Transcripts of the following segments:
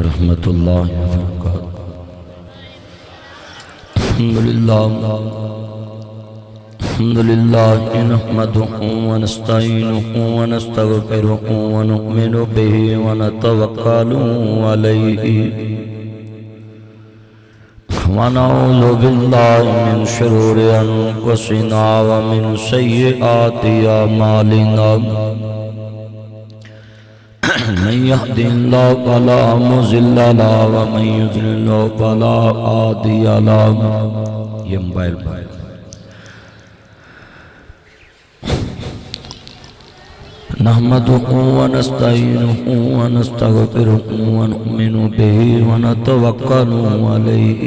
ورحمۃ اللہ وبرکاتہ۔ الحمدللہ نحمدہ ونستعینہ ونستغفرہ ونؤمن بہ ونتوکل علیہ ونعوذ باللہ من شرور انفسنا ومن سیئات اعمالنا من يهد الله فلا مضل له ومن يضلل فلا هادي له۔ یہ موبائل نحمده ونستعينه ونستغفره ونؤمن به ونتوكل عليه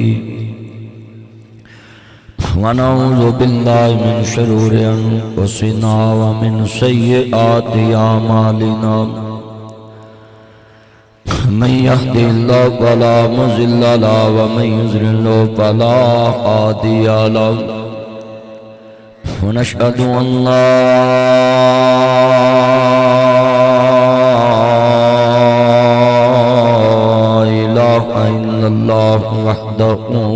ونعوذ بالله من شرور أنفسنا ومن سيئات أعمالنا من يهد الله فلا مضل له ومن يضلل فلا هادي له ونشهد أن لا إله إلا الله وحده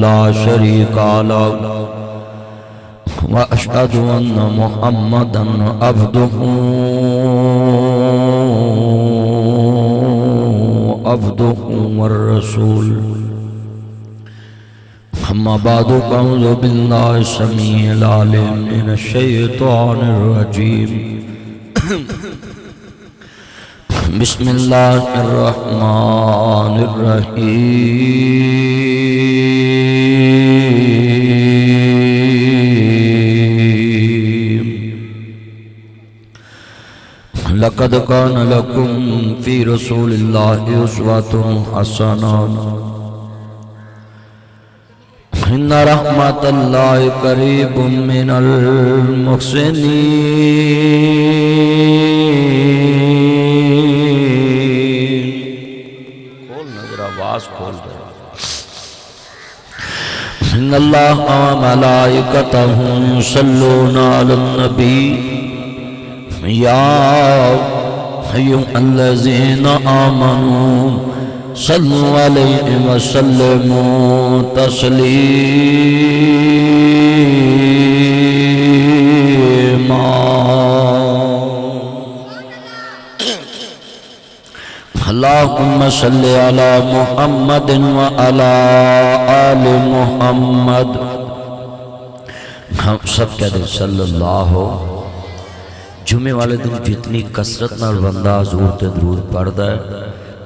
لا شريك له وأشهد أن محمدا عبده والرسول۔ أما بعد فأعوذ بالله السميع العليم من الشيطان الرجيم بسم الله الرحمن الرحيم لقد كان لكم في رسول الله أسوة حسنة إن رحمة الله قريب من المحسنين۔ إن الله وملائكته يصلون على النبي يا أيها الذين آمنوا صلوا عليه وسلموا تسليما۔ اللهم صل على محمد وعلى آل محمد۔ ہم سب کہتے ہیں صلی اللہ۔ جمعے والے دن جتنی کثرت نال بندہ حضور تے درود پڑھدا ہے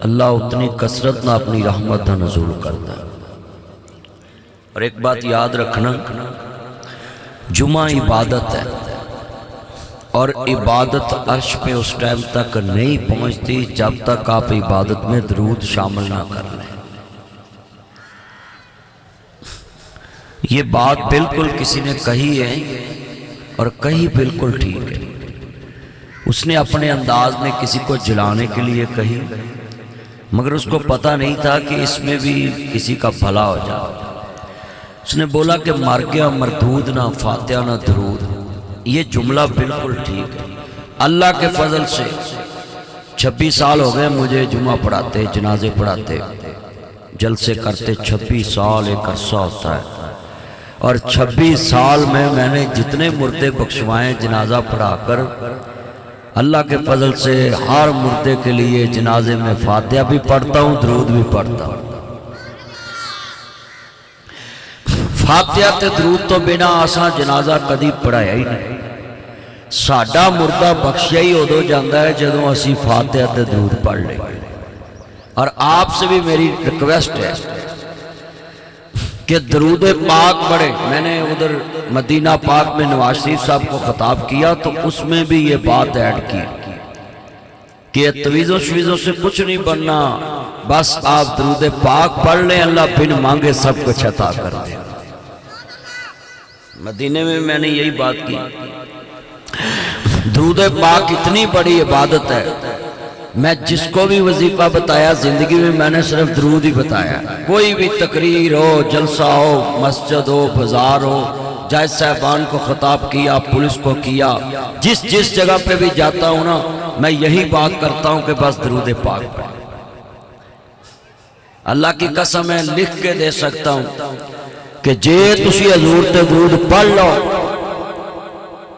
اللہ اتنی کثرت نہ اپنی رحمت دا نزول کرتا ہے۔ اور ایک بات یاد رکھنا، جمعہ عبادت ہے اور عبادت عرش پہ اس ٹائم تک نہیں پہنچتی جب تک آپ عبادت میں درود شامل نہ کر لیں۔ یہ بات بالکل کسی نے کہی ہے اور کہی بالکل ٹھیک ہے۔ اس نے اپنے انداز میں کسی کو جلانے کے لیے کہی، مگر اس کو پتہ نہیں تھا کہ اس میں بھی کسی کا بھلا ہو جائے۔ اس نے بولا کہ مر گیا مردود نہ فاتحہ نہ درود۔ یہ جملہ بالکل ٹھیک ہے۔ اللہ کے فضل سے 26 سال ہو گئے مجھے جمعہ پڑھاتے، جنازے پڑھاتے، جلسے کرتے 26 سال ایک عرصہ ہوتا ہے، اور 26 سال میں نے جتنے مردے بخشوائے جنازہ پڑھا کر اللہ کے فضل سے ہر مردے کے لیے جنازے میں فاتحہ بھی پڑھتا ہوں، درود بھی پڑھتا ہوں۔ فاتحہ تے درود تو بنا آساں جنازہ کدی پڑھایا ہی نہیں۔ ساڈا مردہ بخشیا ہی ادو جاندہ ہے جدوں اسی فاتحہ تے درود پڑھ لیں۔ اور آپ سے بھی میری ریکویسٹ ہے کہ درود پاک پڑھے۔ میں نے ادھر مدینہ پاک میں نواز شریف صاحب کو خطاب کیا تو اس میں بھی یہ بات ایڈ کی کہ تویزوں شویزوں سے کچھ نہیں بننا، بس آپ درود پاک پڑھ لیں، اللہ بن مانگے سب کچھ عطا کر دیں۔ مدینے میں نے یہی بات کی۔ درود پاک اتنی بڑی عبادت ہے میں جس کو بھی وظیفہ بتایا زندگی میں میں نے صرف درود ہی بتایا. کوئی بھی تقریر ہو، جلسہ ہو، مسجد ہو، بازار ہو، جج صاحبان کو خطاب کیا، پولیس کو کیا، جس جگہ پہ بھی جاتا ہوں نا میں یہی بات کرتا ہوں کہ بس درود پاک پڑھ. اللہ کی قسم میں لکھ کے دے سکتا ہوں کہ جے تسی حضور تے درود پڑھ لو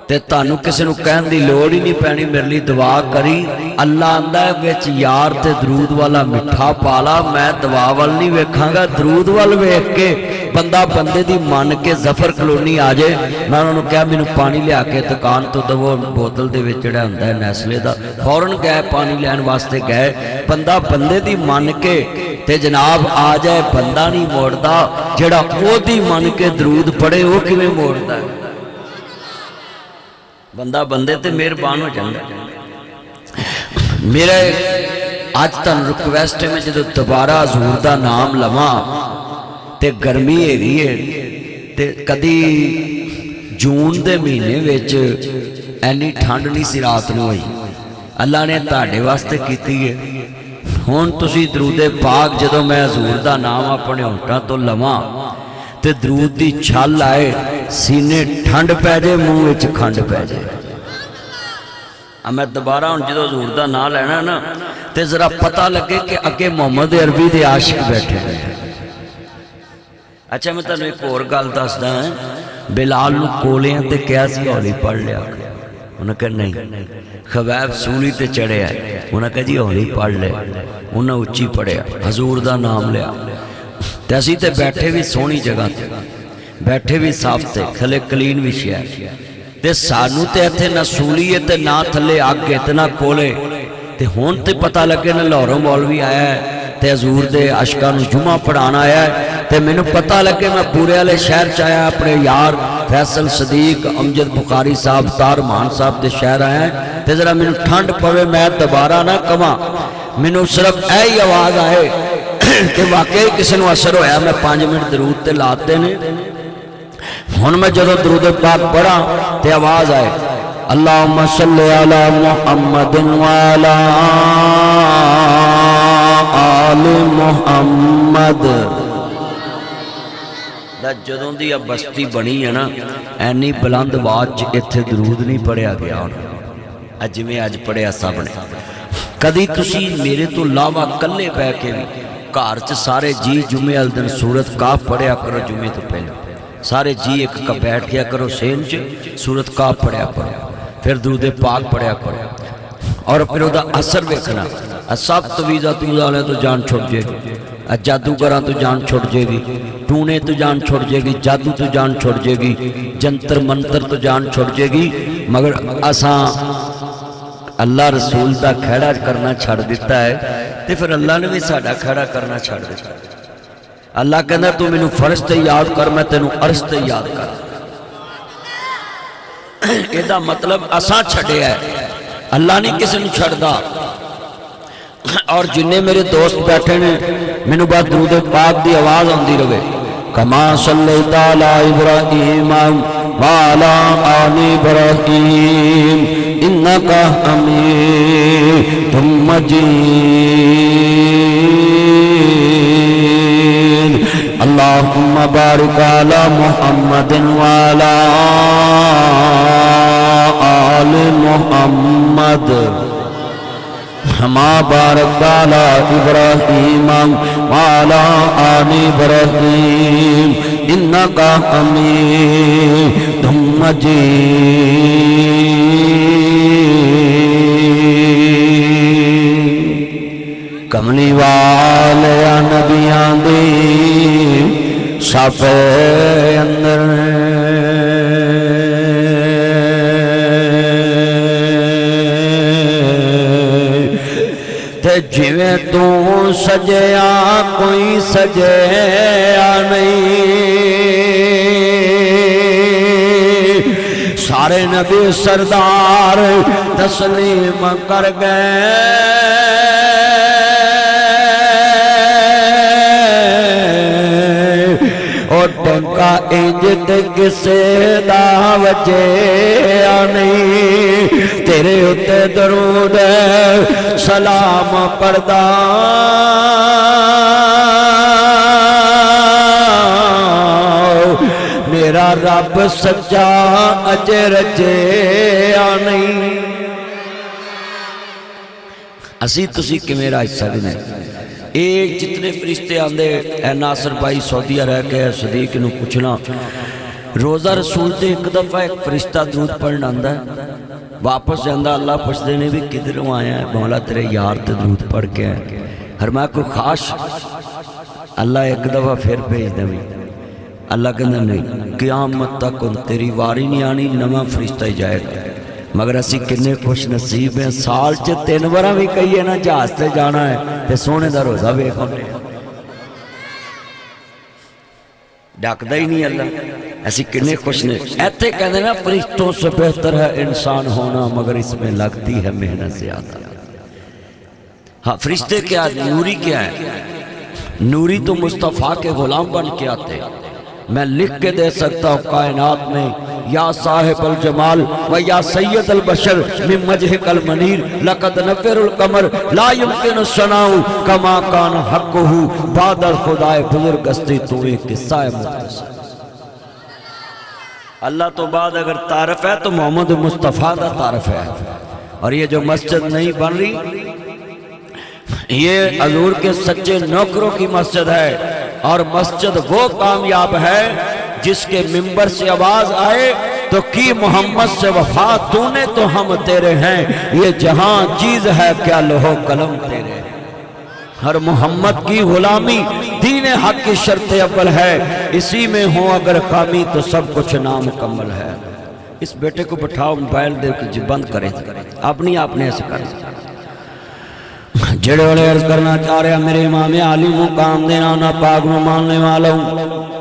تے تانوں کسی نوں کہن دی لوڑ ہی نہیں پینی، میرے لیے دعا کری. اللہ آندا ہے وچ یار تے درود والا مٹھا پالا، میں دعا وال نہیں ویکھاں گا، درود وال ویکھ کے بندہ بندے دی من کے ظفر کلونی آ جائے. میں انہوں نے کہا مینوں پانی لیا کے دکان تو دو، بوتل دے وچ جڑا ہوندا ہے نیسلے دا، فوراً گئے پانی لین واسطے گئے. بندہ بندے دی من کے تے جناب آ جائے، بندہ نہیں موڑدا، جڑا او دی من کے درود پڑھے او کیویں موڑدا ہے؟ بندہ بندے تے مہربان ہو جاندا. میرے آج تن ریکویسٹ میں جدو دوبارہ حضور دا نام لواں تے گرمی ہیگی ہے تے کدی جون دے مہینے وچ اینی ٹھنڈ نہیں سی رات نوں ہوئی. اللہ نے تہاڈے واسطے کیتی ہے. ہن تسی درود پاک جدو میں حضور دا نام اپنے ہونٹاں تو لواں تے درود دی چھل آئے، سینے ٹھنڈ پہ جائے، منہ وچ کھنڈ پہ جائے. اب میں دوبارہ ہوں جدو حضور دا نام لینا نا تے ذرا پتہ لگے کہ اگے محمد عربی دے عاشق بیٹھے ہیں. اچھا میں تانوں ایک اور گل دسدا ہاں. بلال نوں کولیاں تے کیا سی ہولی پڑھ لیا، انہوں نے کہا نہیں. خبیب سولی تے چڑھے آئے، انہوں نے کہا جی ہولی پڑھ لے. انہوں نے اچھی پڑھیا، حضور دا نام لیا. تے اسی تے بیٹھے بھی سونی جگہ تے، بیٹھے بھی صاف تے، کھلے کلین بھی شہر تے سانو تے ایتھے نہ سولی ہے تے نہ تھلے آگ تے نہ کولے. تے ہون تے پتہ لگے نہ لاہوروں مولوی آیا ہے تے حضور دے عاشقاں نوں جمعہ پڑھانا آیا ہے. تے مینوں پتہ لگے میں پورے والے شہر چ آیا، اپنے یار فیصل صدیق امجد بخاری صاحب تار مان صاحب دے شہر آیا ہے. تے ذرا مینوں ٹھنڈ پوے میں دوبارہ نہ کواں، مینوں صرف ایہی آواز آئے کہ واقعی کسی نوں اثر ہویا. میں 5 منٹ درود تے لاتے نے. ہن میں جدو درود پاک پڑھا تے آواز آئے اللہم صلی علی محمد وعلی آل محمد. جدوں دی اب بستی بنی ہے نا اینی بلند آواز اتھے درود نہیں پڑھیا گیا. اج میں اج پڑھیا سب نے. کدی تسی میرے تو علاوہ کلے بہ کے بھی گھر چ سارے جی جمعے والے دن سورت کاف پڑھیا کرو. جمعے تو پہلے سارے جی ایک بیٹھ گیا کرو سین چ سورت کاف پڑھیا کرو، پھر درود پاک پڑھیا کرو اور پھر وہ اثر ویکھنا. سب تویزہ والے تو جان چھٹ جائے گی، جادوگراں تو جان چھٹ جائے گی، ٹونے تو جان چھٹ جائے گی، جادو تو جان چھٹ جائے گی، جنتر منتر تو جان چھٹ جائے گی. مگر اساں اللہ رسول دا کھڑا کرنا چھڑ دیتا ہے تے پھر اللہ نے بھی ساڈا کھڑا کرنا چھڑ دیتا. اللہ کہنا تو مینوں فرش تے یاد کر، میں تینوں عرش تے یاد کر. یہ مطلب اساں چھڑیا ہے، اللہ نہیں کسی نے چھڑدا. اور جنہیں میرے دوست بیٹھے نے مینوں بات درود پاک دی آواز آندی رہے کما صلیت علی ابراہیم وعلی آل ابراہیم انک حمید مجید. اللہم بارک علی محمد وعلی آل محمد ہما بارک علی ابراہیم وعلی آل ابراہیم انک حمید مجید. کملی والے نبیاں دی صف اندر جویں تو سجیا کوئی سجیا نہیں. سارے نبی سردار تسلیم کر گئے. او ٹنکا انج تے کسے دا وجے نہیں تیرے اتے درود سلام پڑھدا میرا رب سچا اجر جیا نہیں اسی تسی کہ میرا حصہ دینا ہے ایک جتنے فرشتے آندے اے ناصر بھائی سعودیہ رہ کے صدیق انہوں پوچھنا روزہ رسول دے ایک دفعہ ایک فرشتہ درود پڑھنا آندہ ہے واپس جاندہ اللہ پوچھ دینے بھی کدھروں آیا ہے مولا تیرے یار تے درود پڑھ کے ہیں ہرمایا کوئی خاص اللہ ایک دفعہ پھر بھیج دے بھی اللہ کہنا نہیں قیامت تک ان تیری واری نہیں آنی نمہ فرشتہ ہی جائے گا مگر اسی کنے خوش نصیب ہیں سال چے 3 برا بھی کہیے نا جہاز تے جانا ہے تے سونے دا روزہ بے کھونے ڈاک دا ہی نہیں اللہ ایسی کنے خوش نے ایتے کہنے نا فرشتوں سے بہتر ہے انسان ہونا مگر اس میں لگتی ہے محنت زیادہ ہاں فرشتے کیا نوری کیا ہے نوری تو مصطفیٰ کے غلام بن کے آتے میں لکھ کے دے سکتا ہوں کائنات میں یا صاحب الجمال و یا سید البشر من مجہک المنیر لقد نفر القمر لا يمکن السناؤ کما کان حقہ بعد الخدائے بزرگستی تو ایک قصہ ہے مختصر اللہ تو بعد اگر تعارف ہے تو محمد مصطفیٰ دا تعارف ہے اور یہ جو مسجد نہیں بن رہی یہ حضور کے سچے نوکروں کی مسجد ہے اور مسجد وہ کامیاب ہے جس کے ممبر سے آواز آئے تو کی محمد سے وفا تو نے تو ہم تیرے ہیں یہ جہاں چیز ہے کیا لوح قلم تیرے ہر محمد کی غلامی دین حق کی شرط اول ہے اسی میں ہوں اگر خامی تو سب کچھ نامکمل ہے اس بیٹے کو بٹھاؤ موبائل دے کے بند کرے اپنی آپ نے ایسے کریں جڑے والے عرض کرنا چاہ رہے ہیں میرے امام عالی مقام دینا نہ پاک نو ماننے والا ہوں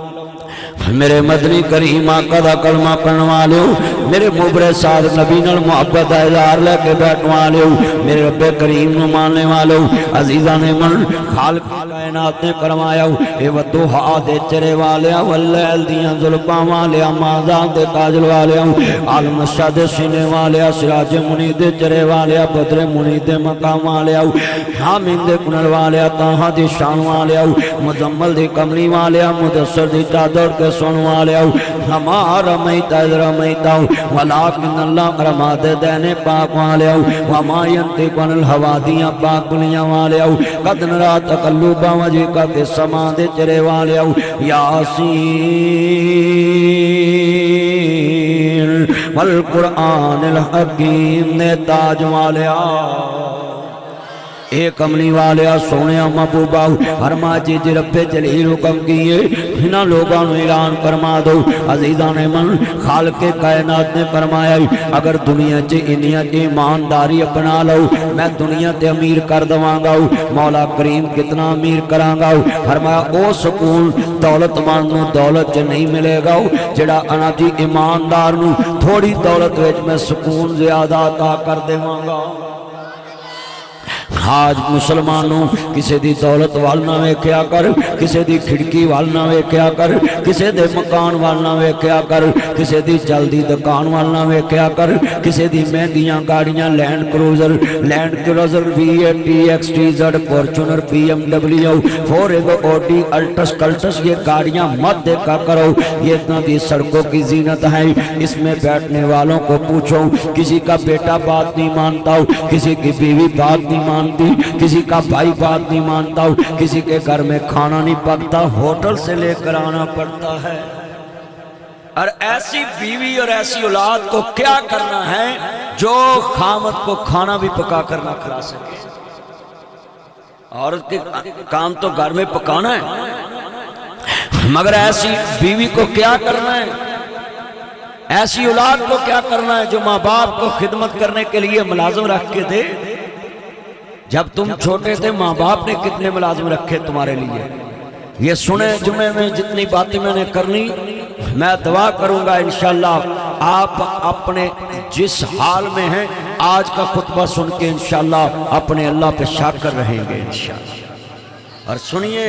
میرے مدنی کریم آقا دا کلمہ پڑھنے والے ہوں میرے مبرے ساتھ نبی نال محبت اظہار لے کے بیٹھنے والے ہوں میرے رب کریم نو ماننے والے ہوں عزیزہ نے من خالق کائنات نے کروایا ہوں اے ودوحا دے چرے والے ہوں واللیل دیاں ظلپاں والے ہوں مازان دے کاجل والے ہوں عالم شاہ دے سینے والے ہوں سراج منی دے چرے والے ہوں بدر منی دے مقام والے ہوں حامین دے کنل والے ہوں تاہاں دی شان والے ہوں مزمل دی کملی والے ہوں مدسر دی چادر کے سن والے ہوں ہمارا میتا از رمیتا ہوں ولیکن اللہ رماد دینے پاک والے ہوں وما ینتقن الحوادیاں پاک بلیاں والے ہوں قد نرا تقلوبا وجہ کے سما دے چرے والے ہوں یاسین والقرآن الحکیم نے تاج والے ہوں اے کملی والے سونے محبوبہ فرما جی رب جلیل حکم کیے ہنا لوگاں نو اعلان فرما دو عزیزان من خالق کائنات نے فرمایا اگر دنیا چ انیا ایمانداری اپنا لو میں دنیا تے امیر کر دواں گا مولا کریم کتنا امیر کراں گا فرمایا او سکون دولت مان نو دولت چ نہیں ملے گا جڑا انا جی ایماندار نو تھوڑی دولت وچ میں سکون زیادہ عطا کر دیواں گا آج مسلمانوں کسے دی دولت والنا ویکھیا کر کسے دی کھڑکی والنا ویکھیا کر کسے دے مکان والنا ویکھیا کر کسے دی جلدی دکان والنا ویکھیا کر کسے دی مہنگیاں گاڑیاں Land Cruiser V8 TXTZ Fortuner BMW فورگ اوڈی الٹس کلٹس یہ گاڑیاں مت دیکھا کرو یہ اتنا بھی سڑکوں کی زینت ہے اس میں بیٹھنے والوں کو پوچھو کسی کا بیٹا بات نہیں مانتا ہو کسی کی بیوی بات نہیں مانتی کسی کا بھائی بات نہیں مانتا ہوں کسی کے گھر میں کھانا نہیں پکتا ہوٹل سے لے کر آنا پڑتا ہے اور ایسی بیوی اور ایسی اولاد کو کیا کرنا ہے جو خامد کو کھانا بھی پکا کر نہ کھلا سکے عورت کے کام تو گھر میں پکانا ہے مگر ایسی بیوی کو کیا کرنا ہے ایسی اولاد کو کیا کرنا ہے جو ماں باپ کو خدمت کرنے کے لیے ملازم رکھ کے دے جب تم چھوٹے تھے ماں باپ نے کتنے ملازم رکھے تمہارے لیے یہ سنے جمعے میں جتنی باتیں میں نے کرنی میں دعا کروں گا انشاءاللہ آپ اپنے جس حال میں ہیں آج کا خطبہ سن کے انشاءاللہ اپنے اللہ پہ شاکر رہیں گے انشاءاللہ اور سنیے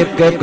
1-1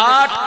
8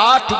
8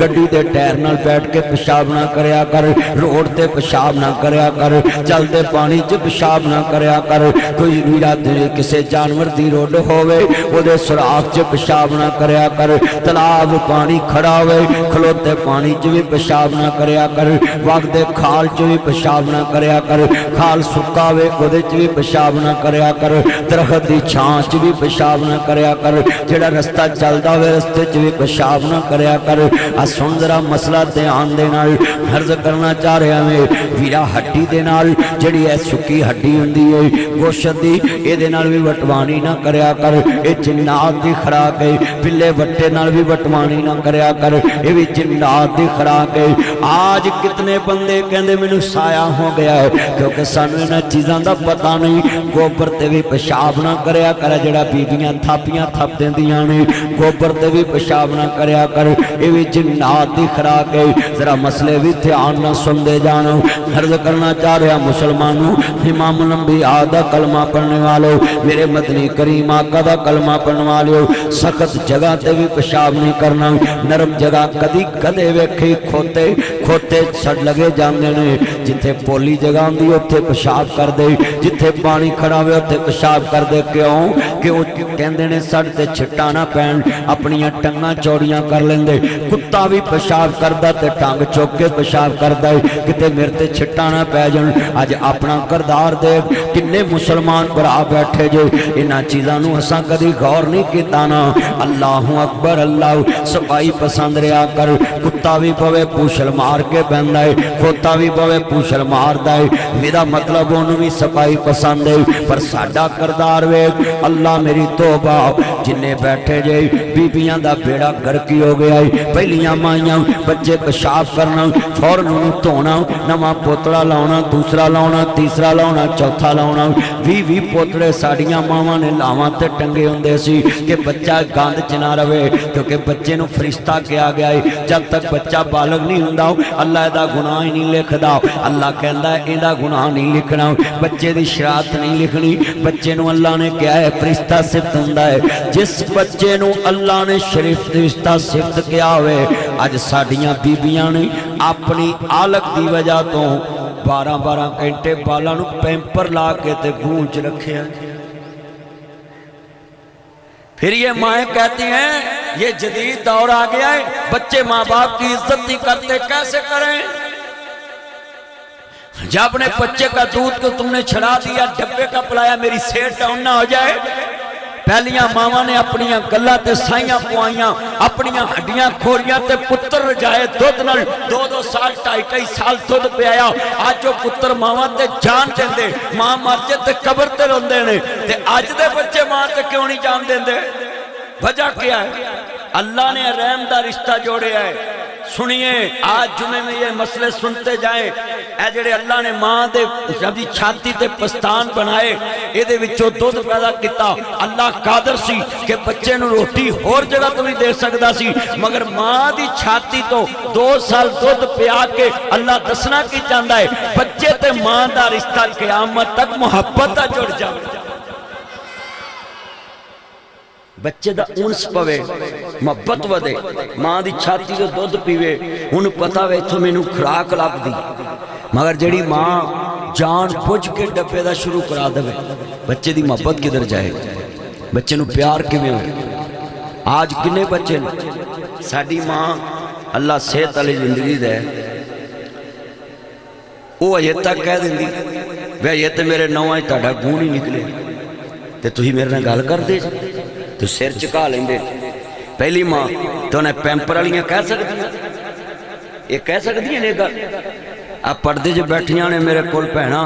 گڈی دے ٹائر نال بیٹھ کے پیشاب نہ کریا کر روڈ تے پیشاب نہ کریا کر چلتے پانی چ پیشاب نہ کریا کر کوئی ویرا کسے جانور دی روڈ ہووے او دے سوراخ چ پیشاب نہ کریا کر تالاب پانی کھڑا ہوئے کھلوتے پانی چ بھی پیشاب نہ کریا کر وقت دے کھال چ بھی پیشاب نہ کریا کر کھال سکا ہوئے او دے چ بھی پیشاب نہ کریا کر درخت دی چھاں چ بھی پیشاب نہ کریا کر جڑا رستہ چلدا ہوئے رستے چ بھی پیشاب نہ کریا کر آ سن ذرا مسئلہ دھیان دے نال عرض کرنا چاہ رہا میں ویرا ہڈی دے نال جڑی اے سکی ہڈی ہوندی ہے گوشت دی اے دے نال بھی وٹوانی نہ کریا کر اے جنات دی خوراک ہے پلے وٹے نال بھی وٹوانی نہ کریا کر اے بھی جنات دی خوراک ہے آج کتنے بندے کہندے مینوں سایہ ہو گیا ہے کیونکہ سانوں انہاں چیزاں دا پتہ نہیں گوبر تے بھی پیشاب نہ کریا کر جڑا بیبیاں تھاپیاں تھپ دیندیاں نے گوبر تے بھی پیشاب نہ کریا کر اے بھی جنات دی خوراک ہے ذرا مسئلے بھی دھیان نہ سن دے جانو عرض کرنا چاہ رہا مسلمانوں امام الانبیاء دا کلمہ پڑھنے والو میرے مدنی کریم آقا دا کلمہ پڑھنے والو سخت جگہ تے بھی پیشاب نہیں کرنا نرم جگہ کدی کدے ویکھی کھوتے سڑ لگے جاندے نے جتھے پولی جگہ ہوندی اوتھے پیشاب کر دے جتھے پانی کھڑا ہوئے اوتھے پیشاب کر دے کیوں کہ وہ کہندے نے سڑ تے چھٹا نہ پین اپنیاں ٹنگاں چوڑیاں کر لیندے کتا بھی پیشاب کردا تے ٹنگ چوک کے پیشاب کردا ہے کتے میرے تے چھٹا نہ پے جان اج اپنا کردار دیکھ کنے مسلمان بھرا بیٹھے جو انہاں چیزاں نو اساں کدی غور نہیں کیتا نا اللہ اکبر اللہ صفائی پسند رہیا کر کتا بھی پوے پوچھل مار کے بہندا ہے کھوتا بھی پوے پوچھل ماردا ہے میرا مطلب اونوں بھی صفائی پسند ہے پر ساڈا کردار ویکھ اللہ میری توبہ جنے بیٹھے جے بیبییاں دا بیڑا گرکی ہو گیا ہے پہلیاں مائیاں بچے پیشاب کرنا فوراً انہوں دھونا نواں پوتڑا لاؤنا دوسرا لاؤنا تیسرا لاؤنا چوتھا لاؤنا بھی پوتڑے ساڑیاں ماواں نے لاواں تے ٹنگے ہوندے سی کہ بچہ گند چ نہ رہے کیونکہ بچے نو فرشتہ کیا گیا ہے جب تک بچہ بالغ نہیں ہوندا اللہ دا گناہ ہی نہیں لکھدا اللہ کہندا ہے ایندا گناہ نہیں لکھنا بچے دی شرات نہیں لکھنی بچے نو اللہ نے کیا ہے فرشتہ صفت ہوندا ہے جس بچے نو اللہ نے شریف فرشتہ صفت کیا ہوئے اج ساڈیاں بیبییاں نے اپنی آلک دی وجہ تو 12 گھنٹے بالاں نو پیمپر لا کے تے گونج رکھے ہیں پھر یہ مائیں کہتی ہیں یہ جدید دور آ گیا ہے بچے ماں باپ کی عزت نہیں کرتے کیسے کریں جب اپنے بچے کا دودھ کو تم نے چھڑا دیا ڈبے کا پلایا میری سیٹ ڈاؤن نہ ہو جائے پہلیاں ماما نے اپنیاں گلہ تے سائیاں پوائیاں اپنیاں ہڈیاں کھوریاں تے پتر رجائے دودھ نل 2 سال 2.5 سال دودھ پہ آیا آج جو پتر ماما تے جان دیں دے ماں مرجے تے قبر تے روندے نے تے آج دے بچے ماں تے کیوں نہیں جان دیں دے وجہ کیا ہے اللہ نے رحم دا رشتہ جوڑے ہے سنیے آج جمعے میں یہ مسئلے سنتے جائیں اے جڑے اللہ نے ماں دے جب دی چھاتی تے پستان بنائے اے دے وچوں دودھ پیدا کیتا اللہ قادر سی کہ بچے نو روٹی اور جگہ تو نہیں دے سکدا سی مگر ماں دی چھاتی تو 2 سال دودھ پیا کے اللہ دسنا کی چاہندا ہے بچے تے ماں دا رشتہ قیامت تک محبت دا جڑ جاوے بچے دا انس پوے محبت ودے ماں دی چھاتی جو دودھ پیوے انہوں پتہ وے تو میں نو کھراک لگ دی مگر جڑی ماں جان بجھ کے ڈبے دا شروع کرا دے بچے دی محبت کدھر جائے بچے نو پیار کیویں ہوئے آج کنے بچے ساڈی ماں اللہ صحت والی زندگی دے وہ یہ تک کہہ دیندی وے یہ تے میرے نواں تہاڈا گون ہی نکلے تے تسی میرے نال گل کر دے تو سر چکا لیندے پہلی ماں تو انہیں پیمپر والیاں کہہ سکتی ہیں یہ کہہ سکتی ہیں گل اب پردے جو بیٹھیاں نے میرے کول بہنا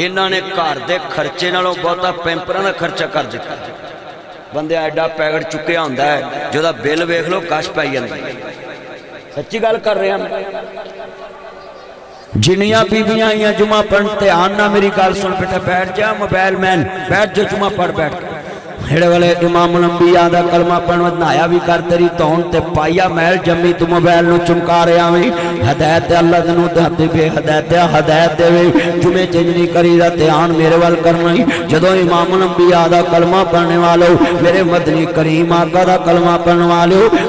انہاں نے گھر دے خرچے نالوں بہتا پیمپراں دا خرچہ کر دیتا بندے ایڈا پیکٹ چکیا ہوندا ہے جو دا بل ویکھ لو کش پائی جاندی سچی گل کر رہے ہیں جنیاں بیبیاں آئیاں جمعہ پڑھتے آنا میری گل سن بیٹا بیٹھ جا موبائل مین بیٹھ جو جمعہ پڑھ بیٹھ ہیڑے والے امام الانبیاء دا کلمہ پڑھنوت نایا بھی کر تیری تون تے پائیا محل جمی تو موبائل نو چمکا رہے آویں ہدایت اللہ دنو دہتے بے ہدایت دے وے جمعے چنجنی کری دا تیان میرے وال کرنائی جدو امام الانبیاء دا کلمہ پڑھنے والو میرے مدنی کریم آقا دا کلمہ پڑھنے والو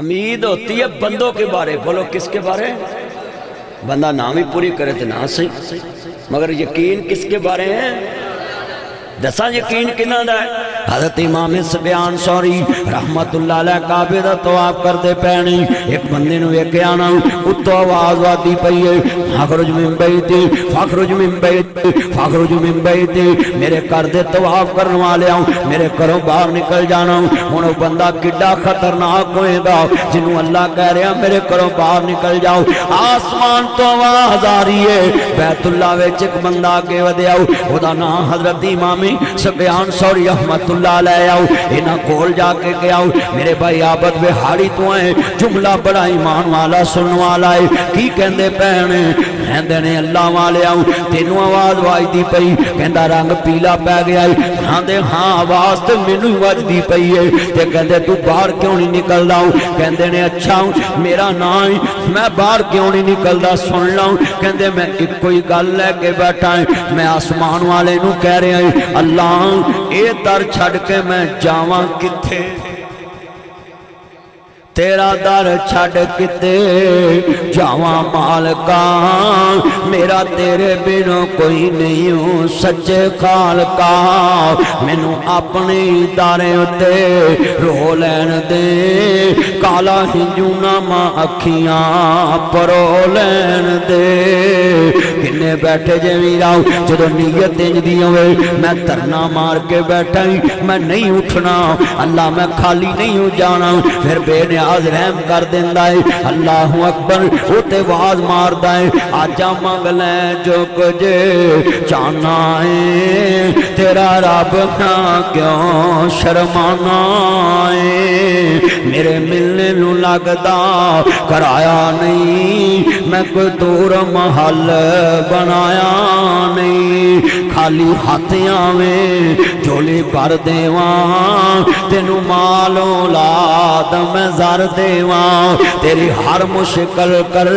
امید ہوتی ہے بندوں کے بارے. بولو کس کے بارے؟ بندہ نام ہی پوری کرے تو نہ صحیح، مگر یقین کس کے بارے ہیں؟ دسا یقین کنہ دا ہے؟ حضرت امام سفیان ثوری رحمت اللہ علیہ کعبے دا طواف کردے پہنی ایک بندے نو ویکھیا نا اتو آواز آتی پئی ہے فخرج من بیتی فخرج من بیتی فخرج من بیتی، میرے گھر دے طواف کرن والے آؤں، میرے گھروں باہر نکل جانا. ہن او بندہ کڈا خطرناک ہوئے گا جنوں اللہ کہہ رہا میرے گھروں باہر نکل جاؤ. آسمان تو آواز آ رہی ہے بیت اللہ وچ ایک بندہ اگے ودیا او دا نام حضرت امام سفیان ثوری رحمت اللہ علیہ آؤ. انہاں کول جا کے گیا میرے بھائی عابد بہاڑی تو ہیں جملہ بڑا ایمان والا سنن والا ہے. کی کہندے پہنے کہندے نے اللہ والے آؤ تینوں آواز واجدی پئی، کہندا رنگ پیلا پہ گیا ہے. کہندے ہاں آواز تے مینوں واجدی پئی ہے. تے کہندے تو باہر کیوں نہیں نکلدا؟ کہندے نے اچھا میرا نام میں باہر کیوں نہیں نکلدا سن لاؤں. کہندے میں ایک کوئی گل لے کے بیٹھا ہے، میں آسمان والے نو کہہ رہا ہوں اللہ اے در چھڑ کے میں جاواں کتھے؟ تیرا در چھڑ کتے جاواں مالکا، میرا تیرے بنوں کوئی نہیں ہوں سچے خالقا. مینوں اپنی دارے اتے رو لین دے کالا ہنجو ناما اکھیاں پرو لین دے. کنے بیٹھے جے ویراؤ جدو نیت انج دی ہوئے میں ترنا مار کے بیٹھا ہی میں نہیں اٹھنا اللہ میں خالی نہیں ہو جانا. پھر بے نیاز رحم کر دیندہ ہے اللہ اکبر ہوتے واز مار دائیں آجا مانگ لیں جو کجے چانا ہے تیرا رب ہاں کیوں شرمانا ہے. میرے ملنے نو لگدا کرایا نہیں میں کوئی دور محل بنایا نہیں. خالی ہاتھیاں میں جھولی بھر دیواں تینوں مال اولاد میں زر دیواں تیری ہر مشکل کر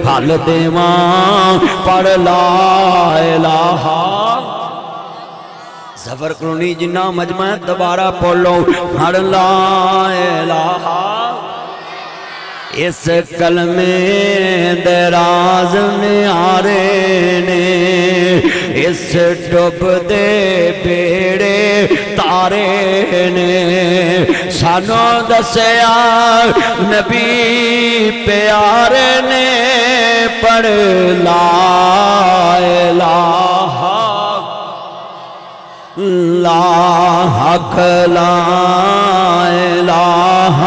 حل دیواں. پڑھ لا الہ ظفر کرونی جنہ مجمع دوبارہ پڑھو پڑھ لا الہ. اس کلمے دراز نیارے نے اس ڈب دے بیڑے تارے نے سانو دسیا نبی پیارے نے پڑھ لا الہ لا حق لا الہ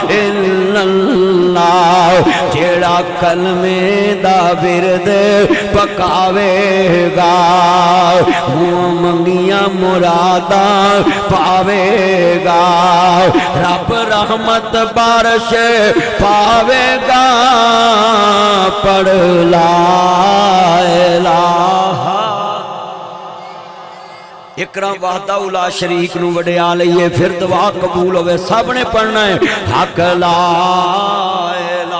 الا اللہ. جیڑا کلمے دا ورد پکاوے گا منہ منگیاں مراداں پاوے گا رب رحمت بارش پاوے گا. پڑھ لا الہ. اکرام وحدہ لا شریک نو وڈیا لئیے پھر دعا قبول ہوئے سب نے پڑھنا ہے حق لا الہ.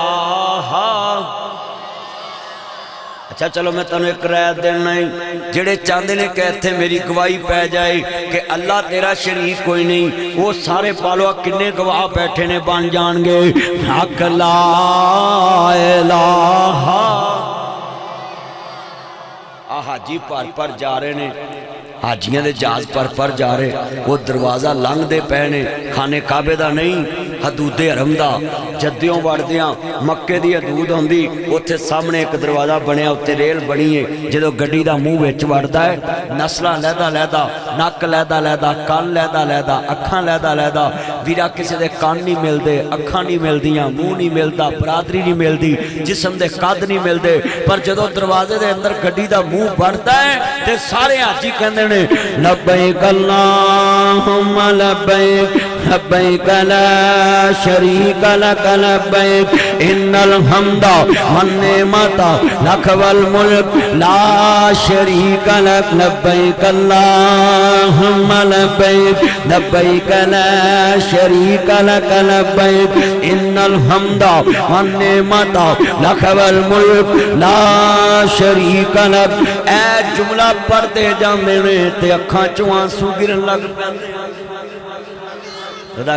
اچھا چلو میں تنہوں ایک رائے دینا ہے جڑے چاندے نے کہتے میری گواہی پہ جائے کہ اللہ تیرا شریک کوئی نہیں وہ سارے پالو کنے گواہ بیٹھے نے بان جان گے. حق لا الہ. حاجی پر جا رہے نے حاجیاں دے جہاز پر جا رہے وہ دروازہ لنگ دے پہنے خانے کعبے دا نہیں حدود حرم دا جدیوں وڑ دیاں مکے دی حدود ہوندی اوتھے سامنے ایک دروازہ بنیا اوتھے ریل بنی ہے جدو گڈی دا منہ وچ وڑدا ہے نسلاں لہدا نک لہدا کان لہدا اکھاں لہدا ویرا کسی دے کان نہیں ملدے اکھاں نہیں ملدیاں منہ نہیں ملدا برادری نہیں ملدی جسم دے قد نہیں ملدے پر جدو دروازے دے اندر گڈی دا منہ وڑدا ہے تے سارے حاجی کہندے لبیک اللہم لبیک لبیک لا شریک لک لبیک ان الحمد والنعمت لک والملک لا شریک لک لبیک اللہم لبیک لبیک لا شریک لک لبیک ان الحمد والنعمت لک والملک لا شریک لک. اے جملہ پڑھتے جاندے نے تے اکھاں چوں آنسو گرن لگ پیندے ਉਹਦਾ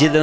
ਜਦੋਂ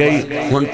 ਗਈ ਹੁਣ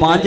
5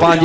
5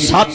7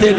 3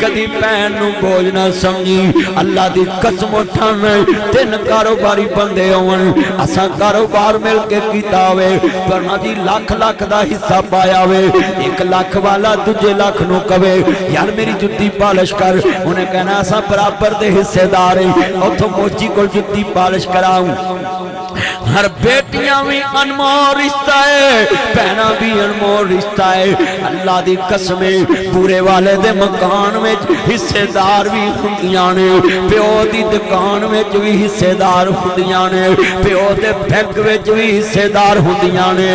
کدی بہن نو بوجھ نہ سمجھی اللہ دی قسم اٹھانا 3 کاروباری بندے ہون اساں کاروبار مل کے کیتا ہوئے ورنہ جی لاکھ لاکھ دا حصہ پایا ہوئے 1 لاکھ والا دوجے لاکھ نو کہے یار میری جُتی پالش کر انہیں کہنا اساں برابر دے حصے دار ہیں اوتھوں موچی کول جُتی پالش کراؤں ہر بیٹیاں بھی انمول رشتہ ہے بہناں بھی انمول رشتہ ہے اللہ دی قسمیں پورے والے دے مکان میں حصے دار بھی ہوندیاں نے پیو دی دکان میں بھی حصے دار ہوندیاں نے پیو دے بینک وچ بھی حصے دار ہوندیاں نے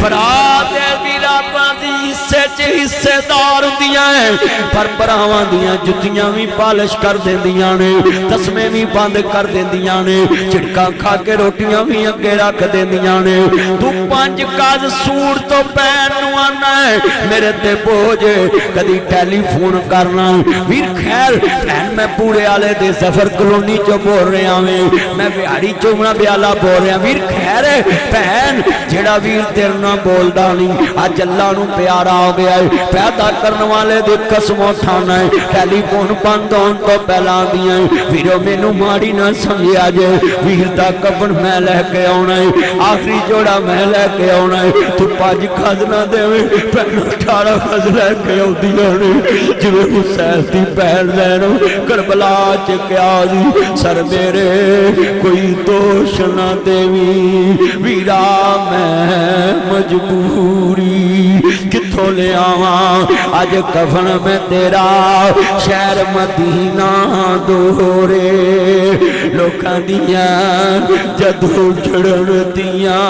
بھرا دے ویراپاں دی حصے دار ہوندیاں ہیں پر بھراواں دیاں جُتیاں بھی پالش کر دیندیاں نے تسمے بھی بند کر دیندیاں نے چھڑکا کھا کے روٹیاں بھی اگے رکھ دیندیاں نے تو 5 گز سوٹ تو پہن نو آنا ہے میرے تے بوجھ کدی ٹیلی فون کرنا ویر خیر بہن میں پورے والے دے سفر کلونی چو بول رہا ہوں میں بہاڑی چومنا بیالا بول رہا ویر خیر بہن جڑا ویر تیرے نال بولدا نہیں اج اللہ نو پیارا ہو گیا ہے پیدا کرنے والے دی قسم اٹھانا ہے ٹیلی فون بند ہون تو پہلا دیاں ویرو مینوں ماڑی نہ سمجھیا جے ویر دا کفن میں لے کے آنا ہے آخری جوڑا میں لے کے آنا ہے تو 5 گز نہ دے پہنو 18 گز لے کے آدیاں نے جویں حسین دی بہن لینو کربلا چ کیا دی سر میرے کوئی دوش نہ دیوی ویرا میں مجبوری کتھوں لے آواں اج کفن میں تیرا شہر مدینہ دورے لوکاں دیاں جدوں جڑن دیاں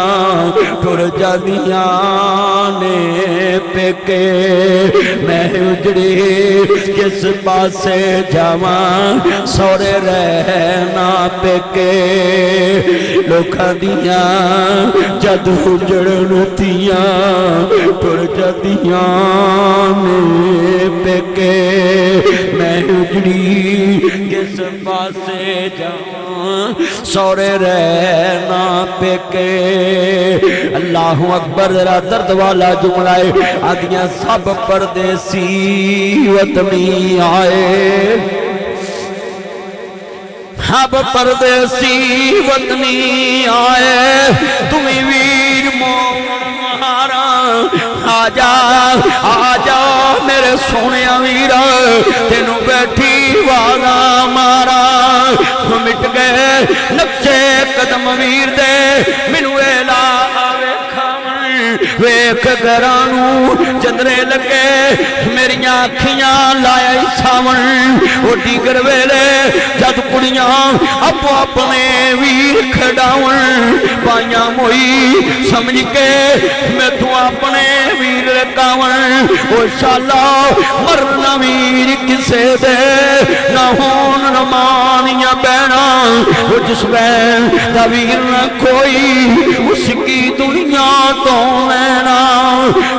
ٹر جاندیاں نے پیکے میں اجڑی کس پاسے جاواں سورے رہنا پیکے لوکاں دیاں جدوں جڑن دیاں ٹر جاندیاں نے پیکے میں اجڑی کس پاسے جاواں سورے رہنا پیکے اللہ اکبر ذرا درد والا جملہ ہے آدیاں سب پردیسی وطنی آئے سب پردیسی وطنی آئے تمہیں ویر مہارا آجا میرے سونے ویرا تینوں بیٹھی والا مارا مٹ گئے نقشے قدم ویر دے مینوں ایلا ویکھ گرانو چندرے لگے میریاں اکھیاں لایا ساون وہ ڈیگر ویلے جد کڑیاں اپو اپنے ویر کھڑاون پائیاں موئی سمجھ کے میں تو اپنے ویر لکاون وہ شالا مرنا ویر کسے دے نہ ہون نمانیاں بینا وہ جس بین دا ویر نہ کوئی اس کی دنیا تو مینا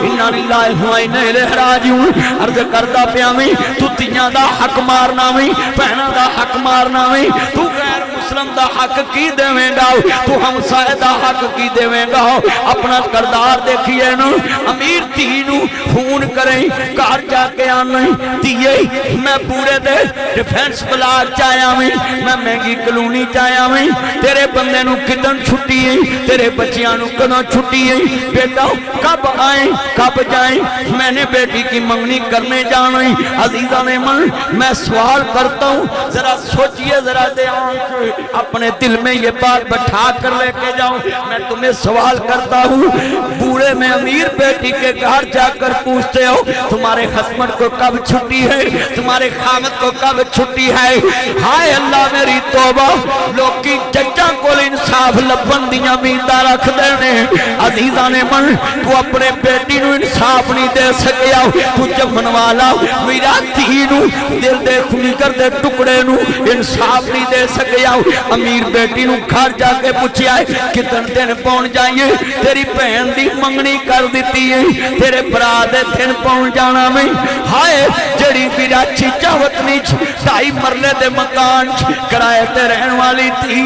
انہا للہ و انا الیہ راجعون عرض کردہ پیامی تو تیاں دا حق مارنا میں پہنا دا حق مارنا میں تو غیر مسلم دا حق کی دیویں گا تو ہمسائے دا حق کی دیویں گا اپنا کردار دیکھئے نا امیر تینو فون کریں کار جا کے آنے دیئے میں پورے دے ڈیفینس بلاک چاہیا میں مہنگی کلونی چاہیا میں تیرے بندے نو کدن چھٹی ہے تیرے بچیاں نو کدن چھٹی ہے بیٹا کب آئیں کب جائیں میں نے بیٹی کی منگنی کرنے جانا عزیزہ نے من میں سوال کرتا ہوں ذرا سوچئے ذرا دھیان سے اپنے دل میں یہ بات بٹھا کر لے کے جاؤں میں تمہیں سوال کرتا ہوں بوڑھے میں امیر بیٹی کے گھر جا کر پوچھتے ہو تمہارے ہسبینڈ کو کب چھٹی ہے تمہارے خامد کو کب چھٹی ہے ہائے اللہ میری توبہ لوگ کی ججاں کو انصاف لبن دیاں میدہ رکھ دینے عزیزہ نے من تو اپنے بیٹی نو انصاف نہیں دے سکیا تو جمن والا میرا تینو دل دے خلی کر دے ٹکڑے نو انصاف نہیں دے سکیا امیر بیٹی نو گھر جا کے پوچھیا ہے کتن دن پہن جائیے تیری بہن دی منگنی کر دیتی ہے تیرے برا دے دن پہن جانا میں ہائے جڑی براچی چاوتنی ڈائی مرلے دے مکان کرائے تے رہن والی تھی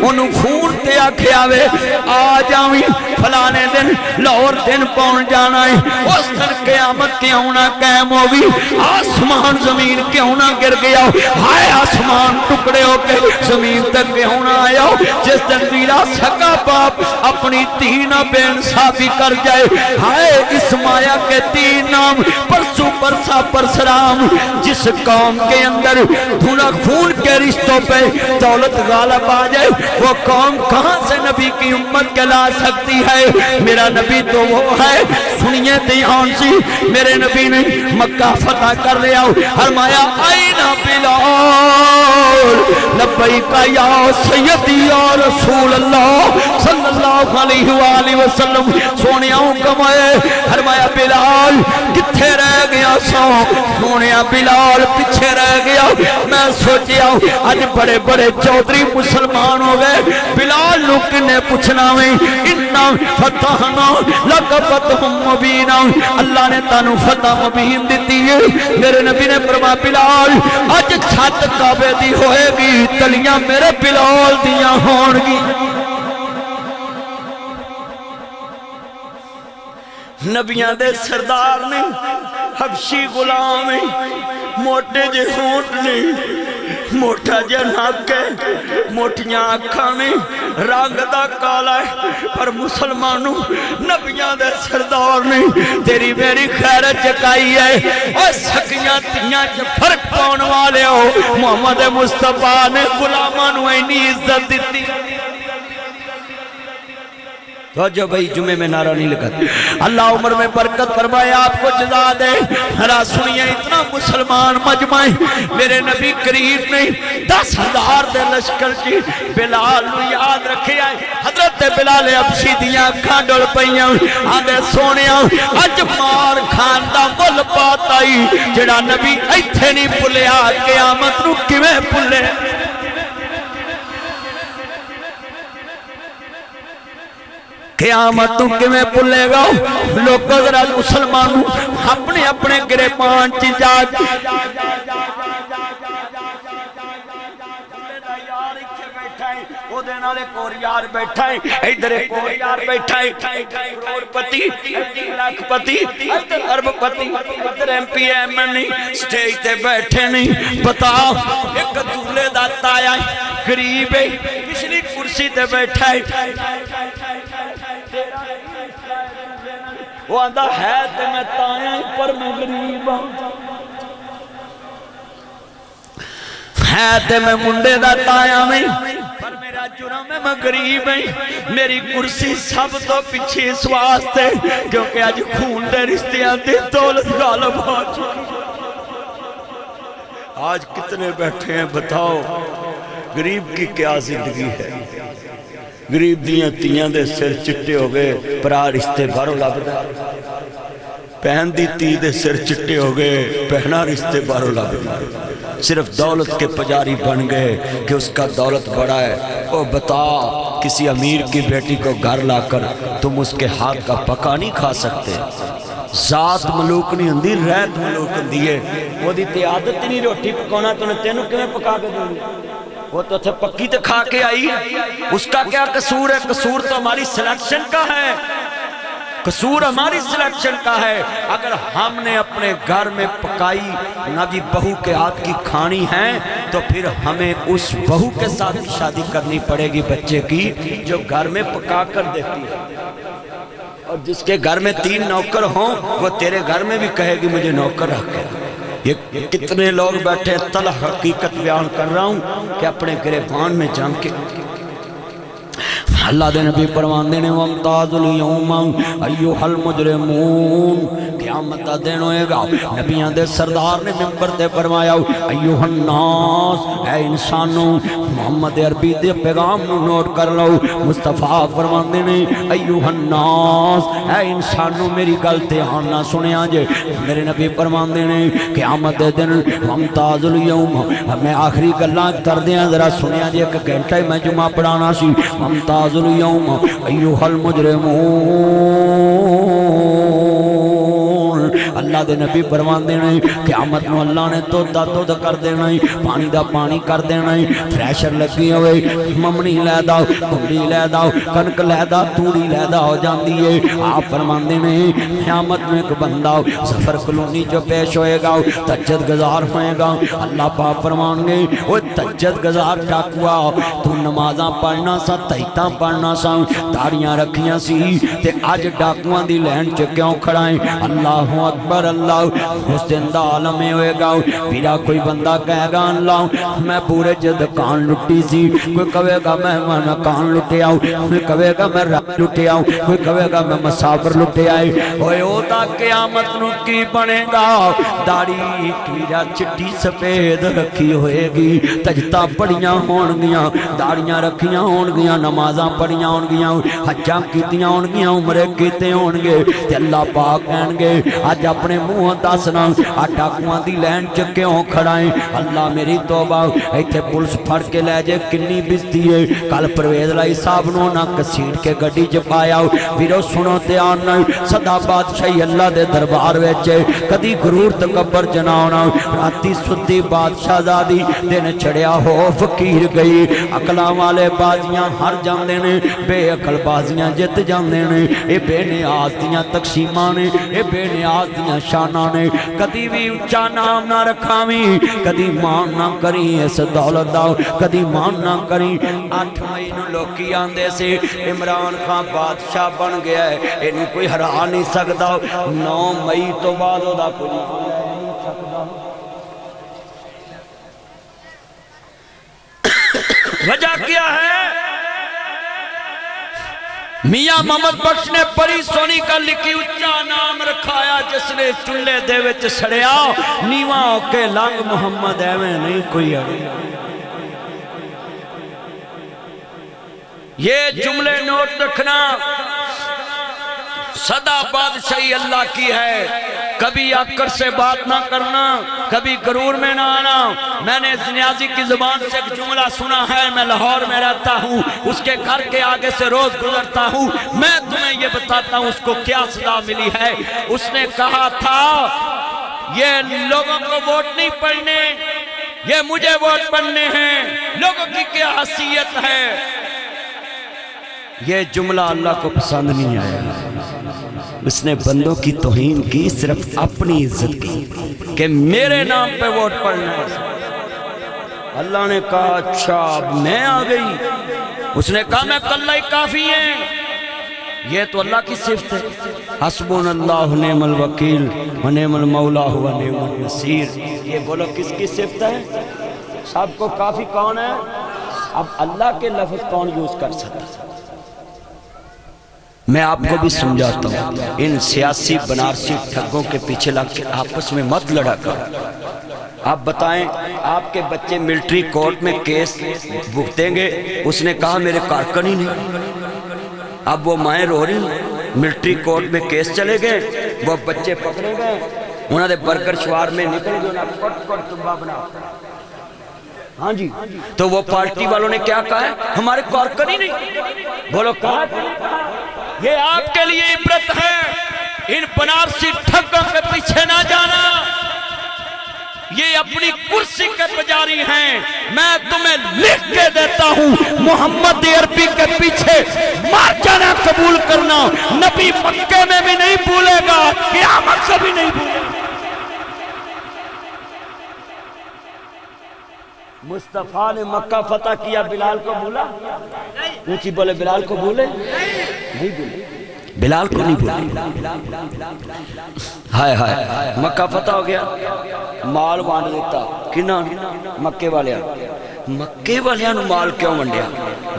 انہوں فون تے آکھے آوے آ جاویں فلانے دن لاہور دن پہنچ جانا ہے اس دن قیامت کیوں نہ قائم ہوگی آسمان زمین کیوں نہ گر گیا ہائے آسمان ٹکڑے ہو کے زمین تک کیوں نہ آیا جس دن میرا سکا باپ اپنی تین بے انصافی کر جائے ہائے اس مایا کے تین نام پرسو پرسا پرسرام جس قوم کے اندر دھونا خون کے رشتوں پہ دولت غالب آ جائے وہ قوم کہاں سے نبی کی امت کے لا سکتی ہے میرا نبی تو وہ ہے سنیے دھیان سی میرے نبی نے مکہ فتح کر لیا فرمایا آئینہ بلال لبیک یا سیدی یا رسول اللہ صلی اللہ علیہ وآلہ وسلم سونیاں کمائے فرمایا بلال کتھے رہ گیا سو سونیا بلال پچھے رہ گیا میں سوچیا آج بڑے بڑے چودری مسلمان ہو گئے بلال لوگ نے پوچھنا میں انہا فتحنا لکا فتحم مبینہ اللہ نے تانو فتح مبین دیتی ہے میرے نبی نے فرمایا بلال آج چھت کعبے دی ہوئے گی تلیاں میرے بلال دیاں ہون گی نبیاں دے سردار نے حبشی غلام نے موٹے جے ہونٹ نے موٹا جے ناک ہے موٹیاں آنکھاں نے رنگ دا کالا ہے پر مسلمانوں نبیاں دے سردار نے تیری میری خیرت چکائی ہے اور سکیاں تیاں جو فرق پاؤن والے ہو محمد مصطفیٰ نے غلامانو اینی عزت دیتی جو بھئی جمعے میں نعرہ نہیں لگا اللہ عمر میں برکت فرمائے آپ کو جزا دے ہرا سنیے اتنا مسلمان مجمع میرے نبی کریم نے 10,000 دے لشکر کی بلال نو یاد رکھے آئے حضرت بلال حبشی دیاں کھانڈل پئیاں آدھے سونیاں اج مار کھان دا مل پاتا ہی جڑا نبی ایتھے نہیں پلیا قیامت نو کیویں پلے قیامت تو کمیں پلے گا لوگ ذرا مسلمانوں اپنے اپنے گریبان چی جا وہ دینا لے کور یار بیٹھا ہے ادھر کور یار بیٹھا ہے کروڑ پتی لاکھ پتی ارب پتی ادھر ایم پی ایم نہیں سٹیج تے بیٹھے نہیں بتا ایک دولے داتا آیا غریب ہے پچھلی کرسی تے بیٹھا ہے وہ آندھا ہے تے میں تایا ہی پر میں غریب ہوں ہے تے میں منڈے دا تایا میں پر میرا جرم ہے میں غریب ہوں میری کرسی سب تو پیچھے اس واسطے کیونکہ آج خون دے رشتیاں دے دولت غالب ہو چکی آج کتنے بیٹھے ہیں بتاؤ غریب کی کیا زندگی ہے غریب دیاں تیاں دے سر چٹے ہو گئے پرا رشتے بارو لابدہ پہن دی تی دے سر چٹے ہو گئے پہنا رشتے بارو لابدہ صرف دولت کے پجاری بن گئے کہ اس کا دولت بڑا ہے او بتا کسی امیر کی بیٹی کو گھر لا کر تم اس کے ہاتھ کا پکا نہیں کھا سکتے ذات ملوک نہیں ہندی ریت ملوک ہندی ہے وہ دیتی عادت نہیں روٹی پکونا تو نے تینوں کمیں پکا کے دوں گی وہ تو تھے پکی تے کھا کے آئی اس کا کیا قصور ہے قصور تو ہماری سلیکشن کا ہے قصور ہماری سلیکشن کا ہے اگر ہم نے اپنے گھر میں پکائی نبی بہو کے ہاتھ کی کھانی ہے تو پھر ہمیں اس بہو کے ساتھ شادی کرنی پڑے گی بچے کی جو گھر میں پکا کر دیتی ہے اور جس کے گھر میں 3 نوکر ہوں وہ تیرے گھر میں بھی کہے گی مجھے نوکر رکھ کے یہ کتنے لوگ بیٹھے تلہ حقیقت بیان کر رہا ہوں کہ اپنے گریبان میں جان کے اللہ دے نبی پروان دینے وامتاز اليوم ایوہ المجرمون قیامت دین ہوئے گا نبیان دے سردار نے ممبر دے فرمایا ایوہ الناس اے انسانوں محمد عربی دے پیغام نوٹ کر لو مصطفیٰ فرمان دینے ایوہ الناس اے انسانوں میری غلطی آنا سنے آجے میرے نبی فرمان دینے قیامت دین وامتاز اليوم میں آخری گلان کر دیا ذرا سنے آجے کہ گھنٹہ میں جمعہ پڑھانا سی وامتاز اليوم ایوہ المجرمون اللہ اللہ دے نبی فرماندے نے قیامت نو اللہ نے دودھ دا دودھ کر دینا پانی دا پانی کر دینا تھریشر لگی ہوئے ممنی لے دا کنڈی لے دا کنک لے دا توڑی لے دا ہو جاندی ہے آپ فرماندے نے قیامت میں ایک بندہ سفر کلونی جو پیش ہوئے گا تہجد گزار ہوئے گا اللہ پاک فرمان گے وہ تہجد گزار ڈاکوا تو نمازاں پڑھنا سا تہجداں پڑھنا سا داڑیاں رکھیاں سی تے آج ڈاکواں دی لین چ کیوں کھڑائیں اللہ اکبر اللہ اس دن دا عالم ہوئے گا میرا کوئی بندہ کہے گا اللہ میں پورے جد کان لٹی سی کوئی کہے گا میں کان لٹے آؤں کوئی کہے گا میں رب لٹے آؤں کوئی کہے گا میں مسافر لٹے آئے ہوئے ہوتا قیامت نو کی بنے گا داڑی کیرا چٹی سفید رکھی ہوئے گی تجتا پڑیاں ہون گیاں داڑیاں رکھیاں ہون گیاں نمازاں پڑیاں ہون گیاں حجاں کیتیاں ہون گیاں عمرے کیتے ہون گے تے اللہ پاک کہن گے آج اپنے منہ دسنا ڈاکواں دی لین چ کیوں کھڑائیں اللہ میری توبہ ایتھے پولیس پھڑ کے لے جے کنی بستی ہے کل پرویز لائی صاحب نو نہ کسیٹ کے گڈی چ پایا ویرو سنو دھیان نال سدا بادشاہی اللہ دے دربار وچ کدی غرور تکبر جناونا راتی سدی بادشاہ زادی دن چڑھیا ہو فقیر گئی عقلاں والے بازیاں ہر جاندے نے بے عقل بازیاں جت جاندے نے اے بے نیاز دیاں تقسیماں نے اے بے نیاز دیاں شاناں نے کدی بھی اچا نام نہ رکھاویں کدی مان نہ کریں اس دولت دا کدی مان نہ کریں 8 مئی نو لوکی آندے سے عمران خان بادشاہ بن گیا ہے اینو کوئی ہرا نہیں سکدا 9 مئی تو بعد او دا کوئی وجہ کیا ہے میاں محمد بخش نے پری سونی کا لکھی اچھا نام رکھایا جس نے چلے دے وچ سڑیا نیواں کے لنگ محمد ایویں نہیں کوئی اڑی یہ جملے نوٹ رکھنا صدا بادشاہی اللہ کی ہے کبھی آکر سے بات نہ کرنا کبھی غرور میں نہ آنا میں نے نیازی کی زبان سے ایک جملہ سنا ہے میں لاہور میں رہتا ہوں اس کے گھر کے آگے سے روز گزرتا ہوں میں تمہیں یہ بتاتا ہوں اس کو کیا سزا ملی ہے اس نے کہا تھا یہ لوگوں کو ووٹ نہیں پڑھنے یہ مجھے ووٹ پڑھنے ہیں لوگوں کی کیا حیثیت ہے یہ جملہ اللہ کو پسند نہیں آیا اس نے بندوں کی توہین کی صرف اپنی عزت کی کہ میرے نام پہ ووٹ پڑھنا ہے اللہ نے کہا اچھا اب میں آ گئی اس نے کہا میں کلہ ہی کافی ہیں یہ تو اللہ کی صفت ہے حسبنا اللہ نعم الوکیل و نعم المولا و نعم النصیر یہ بولو کس کی صفت ہے سب کو کافی کون ہے اب اللہ کے لفظ کون یوز کر سکتا میں آپ کو بھی سمجھاتا ہوں ان سیاسی بنارسی ٹھگوں کے پیچھے لگ کے آپس میں مت لڑا کر آپ بتائیں آپ کے بچے ملٹری کورٹ میں کیس بھگتیں گے اس نے کہا میرے کارکن ہی نہیں اب وہ مائیں رو رہی ملٹری کورٹ میں کیس چلے گئے وہ بچے پکڑے گئے انہوں نے برگر شوار میں نکل گئے انہوں نے پٹ پٹ تباہ بنا ہاں جی تو وہ پارٹی والوں نے کیا کہا ہے ہمارے کارکن ہی نہیں بولو کہا یہ آپ کے لیے عبرت ہے ان بنارسی ٹھگوں کے پیچھے نہ جانا یہ اپنی کرسی کے پجاری ہیں میں تمہیں لکھ کے دیتا ہوں محمد عربی کے پیچھے مار جانا قبول کرنا نبی مکے میں بھی نہیں بھولے گا قیامت سے بھی نہیں بھولے گا مصطفیٰ نے مکہ فتح کیا بلال کو بھولا اونچی بولے بلال کو بھولے نہیں بھولے بلال کو نہیں بھولے ہائے ہائے مکہ فتح ہو گیا مال وانڈ دیتا کنا مکے والیاں نو مال کیوں ونڈیا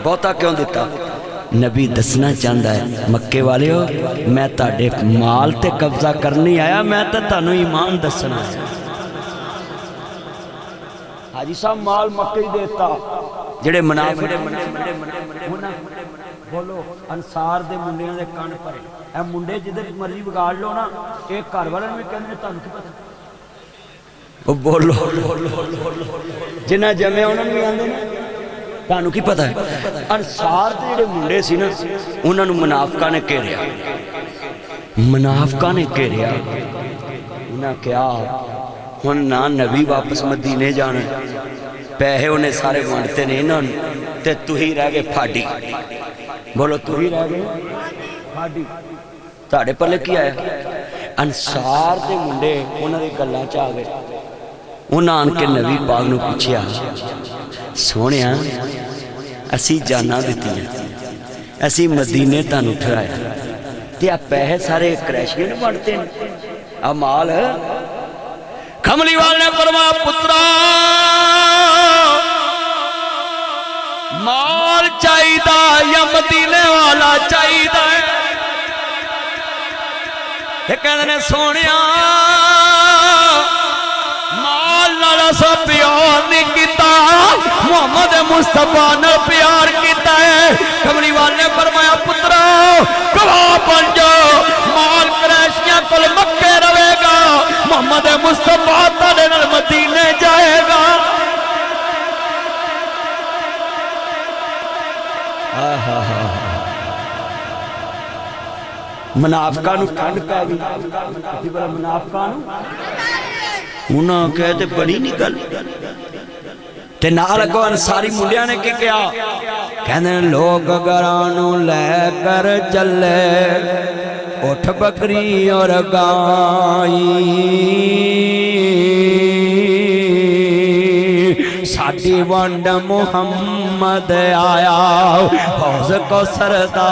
بہتا کیوں دیتا نبی دسنا چاہتا ہے مکے والے ہو میں تاڑے مال تے قبضہ کرنی آیا میں تے تانوں ایمان دسنا ہے حاجی صاحب مال مکہ ہی دیتا جڑے منافق بولو انصار دے منڈیاں دے کان پرے اے منڈے جدھر مرضی بگاڑ لو نا ایک گھر والن میں کہنے تانوں کی پتہ وہ بولو جنہ جمع انہوں نے بھی آندے نا تانوں کی پتہ ہے انصار دے جڑے منڈے سی نا انہوں نے منافقہ نے گھیریا انہاں کیا ہن نہ نبی واپس مدینے جانا پیسے انہیں سارے وانٹتے نے انہوں تے تو ہی رہ گئے پھاڑی بولو تو ہی رہ گئے پھاڑی تاڑے پلے کیا ہے انصار دے منڈے انہوں نے گلہ چاہ گئے انہوں آن کے نبی پاک نو پوچھیا سونیا اسی جانا دیتی ہیں اسی مدینے تان اٹھایا تے آپ پیسے سارے کریشیوں نے بڑھتے ہیں اب مال کملی والے نے فرمایا پترا مال چاہیدہ یا مدینے والا چاہیدہ ہے کہنے نے سونیا مال نالا سا پیار نہیں کیتا محمد مصطفیٰ نے پیار کیتا ہے کملی والے نے فرمایا پترا گواہ بن جاؤ مال قریشیاں کل مکے رہے گا محمد مصطفیٰ تارے نال مدینے جائے گا منافقانو کنڈ پہ گئی منافقانو انہاں کہتے بڑی نکل تے نال اگوں انصاری منڈیاں نے کی کیا کہنے لوگ گرانو لے کر چلے اٹھ بکری اور گائی ساڑی ونڈ محمد آیا حوض کو سردا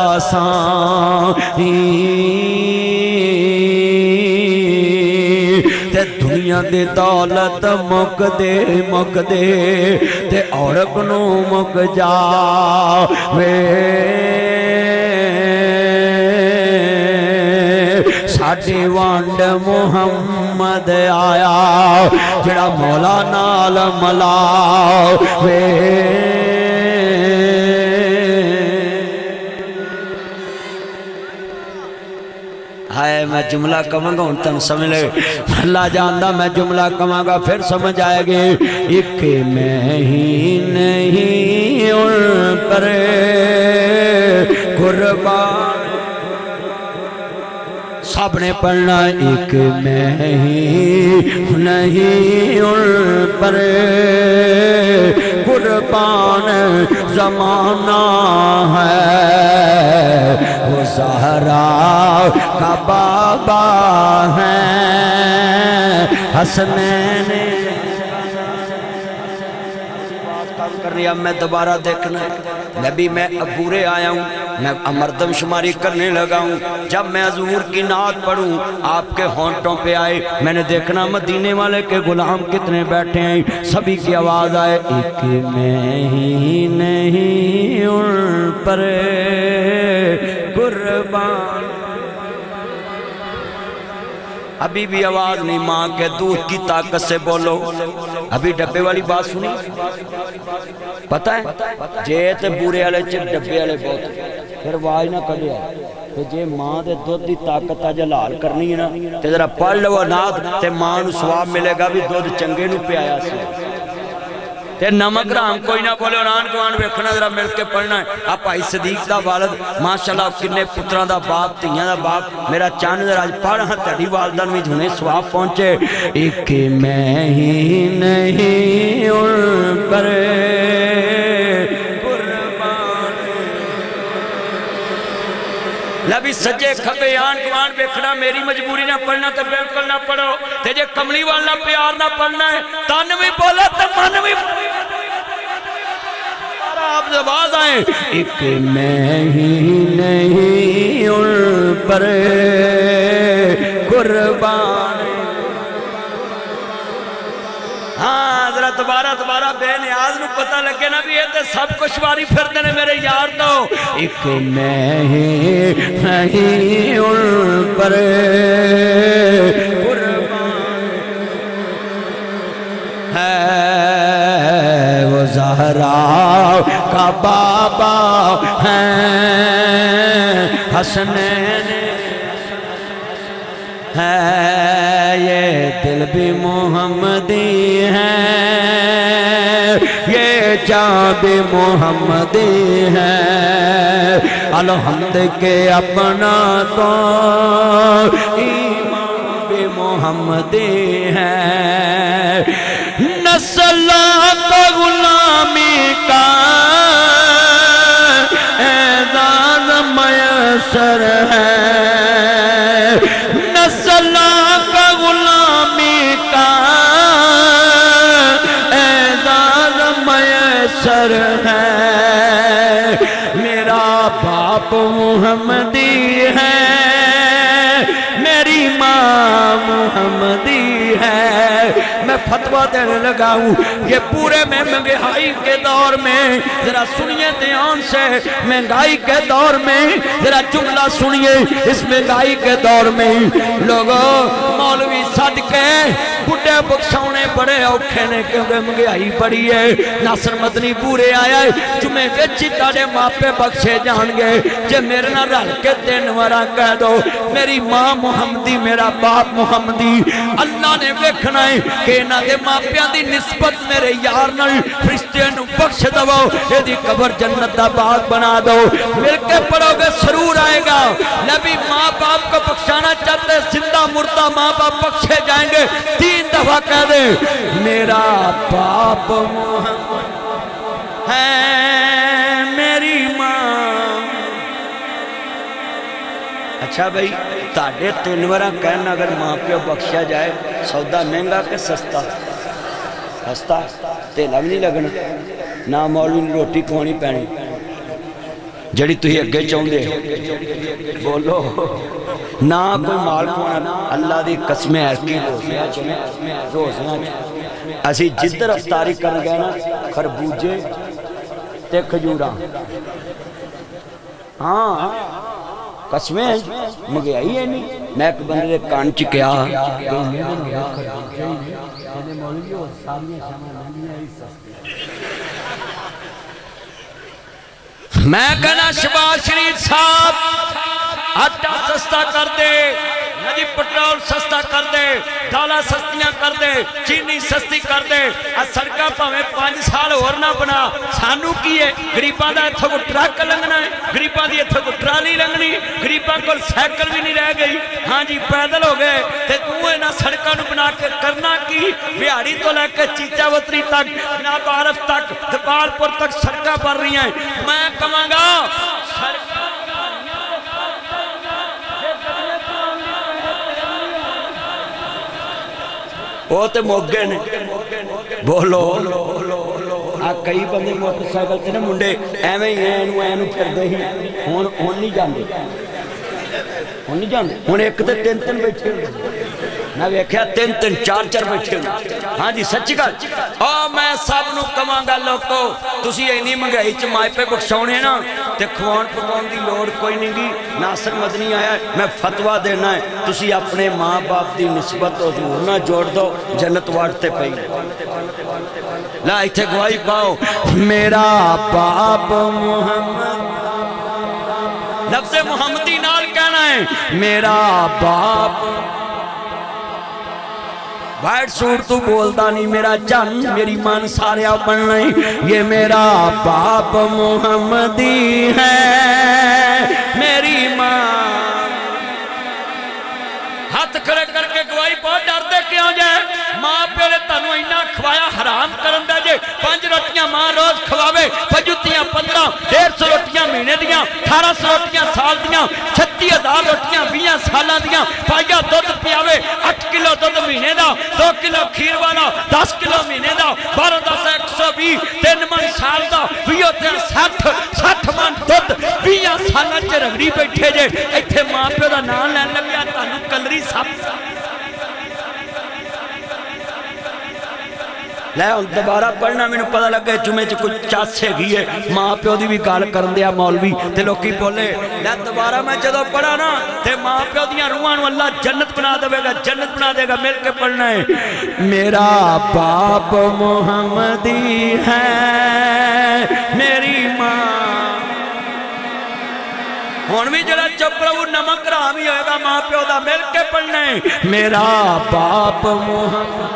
تے دنیا دے دولت مک دے تے عورت نو مک جاوے ساڑی وانڈ محمد آیا جڑا مولا نال ملاوے ہائے میں جملہ کہوں گا ان تن سمجھ لے اللہ جاندہ میں جملہ کہوں گا پھر سمجھ آئے گی ایک میں ہی نہیں ان پر قربان سب نے پڑھنا ایک میں ہی نہیں ان پر قربان زمانہ ہے وہ زہرا کا بابا ہے حسنین اب میں دوبارہ دیکھنا نبی میں ابورے آیا ہوں میں مردم شماری کرنے لگا ہوں جب میں حضور کی نعت پڑھوں آپ کے ہونٹوں پہ آئے میں نے دیکھنا مدینے والے کے غلام کتنے بیٹھے ہیں سبھی کی آواز آئے ایک میں ہی نہیں ان پر قربان ابھی بھی آواز نہیں ماں کے دودھ کی طاقت سے بولو ابھی ڈبے والی بات سنی پتہ ہے جیت بورے والے چ ڈبے والے بہت پھر آواز نہ کڈیا تے جے ماں دے دودھ دی طاقت اج حلال کرنی ہے نا تے ذرا پڑھ لو نعت تے ماں نو ثواب ملے گا بھی دودھ چنگے نو پیایا سی تے نمک رام کوئی نہ بولے اوران کوان ویکھنا ذرا مل کے پڑھنا ہے آپ بھائی صدیق دا والد ماشاءاللہ کنے پتراں دا باپ تیاں دا باپ میرا چاند ذرا اج پڑھ ہاں تیری والدن میں جھنے ثواب پہنچے ایک میں ہی نہیں ان پر قربان نبی سجے کھبے آن کوان بیکھنا میری مجبوری نہ پڑھنا تو بالکل نہ پڑھو تے جے کملی والا پیار نہ پڑھنا ہے تن بھی بولا تو من بھی آپ زباز آئیں ایک میں ہی نہیں ان پر قربان ہاں ذرا دوبارہ بے نیاز نو پتہ لگے نا بھی یہ تے سب کچھ واری پھرتے نے میرے یار دو ایک میں ہی نہیں ان پر قربان ہے وہ زہرا کا بابا ہے حسنین ہے یہ دل بھی محمدی ہے یہ جان بھی محمدی ہے الحمد کے اپنا تو ایمان بھی محمدی ہے، نسل تو غلامی کا اعزاز میسر ہے، نسل کا غلامی کا اعزاز میسر ہے، میرا باپ محمدی ہے، میری ماں محمدی ہے۔ میں فتویٰ دینے لگا ہوں، یہ پورے میں مہنگائی کے دور میں، ذرا سنیے دھیان سے، مہنگائی کے دور میں ذرا جملہ سنیے، اس مہنگائی کے دور میں لوگوں مولوی صدقے بڑھے بخشونے بڑے اوکھے نے، کیونکہ مہنگائی بڑی ہے۔ ناصر مدنی پورے آیا ہے، جمعے وچ تاڑے ماپے بخشے جان گے جے میرے نہ رل کے تین ورا کہہ دو میری ماں محمدی میرا باپ محمدی۔ اللہ نے ویکھنا ہے کہ انہاں دے ماپیاں دی نسبت میرے یار نال فرشتے نو بخش دو، ایدی قبر جنت دا باغ بنا دو، مل کے پڑھو گے سرور آئے گا۔ نبی ماں باپ کو بخشانا چاہتے، زندہ مردہ ماں باپ بخشے جائیں گے۔ 3 دفعہ کہہ دے میرا باپ محمد ہے، میری ماں۔ اچھا بھائی تاڑے 3 ورہ کہنا اگر ماں پیو بخشا جائے سودا مہنگا کہ سستا؟ سستا، تیلا بھی نہیں لگنا، نہ مولوی نے روٹی کھوانی پینی جڑی تھی اگے چاہوں دے بولو، نہ کوئی مال کھوانا۔ اللہ دی قسمیں ایسی روزیاں اسی جدر افطاری کر گئے نا خربوجے تے کھجوراں، ہاں قسمیں مہنگائی ہے نہیں۔ میں ایک بندے دے کان چ کیا میں کہنا شہباز شریف صاحب آٹا سستا کر دے، نجی پٹرول سستا کر دے، دالا سستیاں کر دے، چینی سستی کر دے، سڑکاں پاویں 5 سال اور نہ بنا، سانو کی ہے غریباں دا اتھوں کو ٹرک لنگنا ہے، غریباں دی اتھوں کو ٹرالی لنگنی، غریباں کو سائیکل بھی نہیں رہ گئی، ہاں جی پیدل ہو گئے تے تو نہ سڑکاں نو بنا کے کرنا کی بہاڑی تو لے کے چیچا وطری تک جناب عارف تک دبال پور تک سڑکاں پر رہی ہیں۔ میں کہاں گا وہ تے موگے نے بولو، کئی بندے موٹر سائیکل تے نا منڈے ایویں ہی اینو پھر دے ہی ہون نہیں جاندے، ہون نہیں جاندے، ہون ایک تے 3 بیٹھے میں ویکھیا 3 4 بیٹھے ہاں جی سچی گل۔ میں سب نو کہاں گا لوگو تسی اینی مہنگائی چ مائپے بخشاونے نا تے کھوان پکاون دی لوڑ کوئی نہیں گی۔ ناصر مدنی آیا ہے، میں فتویٰ دینا ہے تسی اپنے ماں باپ دی نسبت حضور نہ جوڑ دو، جنت واڑتے پئی لا ایتھے گواہی پاؤ میرا باپ محمد، لفظ محمدی نال کہنا ہے میرا باپ، وائٹ سوٹ تو بولتا نہیں میرا جان میری مان سارے بننا یہ میرا باپ محمدی ہے، میری ماں ہاتھ کھڑے کر کے گواہی بہت ڈر دے کیوں جائے ماں پیلے تنو اینا کھوایا حرام کرن دے جے 5 روٹیاں ماں روز کھواوے فجوتیاں 15 150 روٹیاں مہینے دیاں 1800 روٹیاں سال دیاں 36,000 روٹیاں 20 سالاں دیاں پایا دودھ پیاوے 8 کلو دودھ مہینے دا 2 کلو کھیر والا 10 کلو مہینے دا 12 10 120 3 من سال دا 20 60 من دودھ 20 سالاں چ رگڑی بیٹھے جے ایتھے ماں پیو دا نام لین لگیا تانوں کلری سب لے دوبارہ پڑھنا میں نے پتہ لگا جمعے چ کچھ چاسے گئی ہے ماں پیو دی بھی گال کرن دیا مولوی تے لوکی بولے لے دوبارہ میں جدو پڑھا نا تے ماں پیو دیاں روحاں نو اللہ جنت بنا دے گا جنت بنا دے گا مل کے پڑھنا ہے میرا باپ محمدی ہے میری ماں ہون بھی جڑا چپ رہو نمک رام ہی ہوئے گا ماں پیو دا مل کے پڑھنا ہے میرا باپ محمد،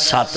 7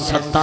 7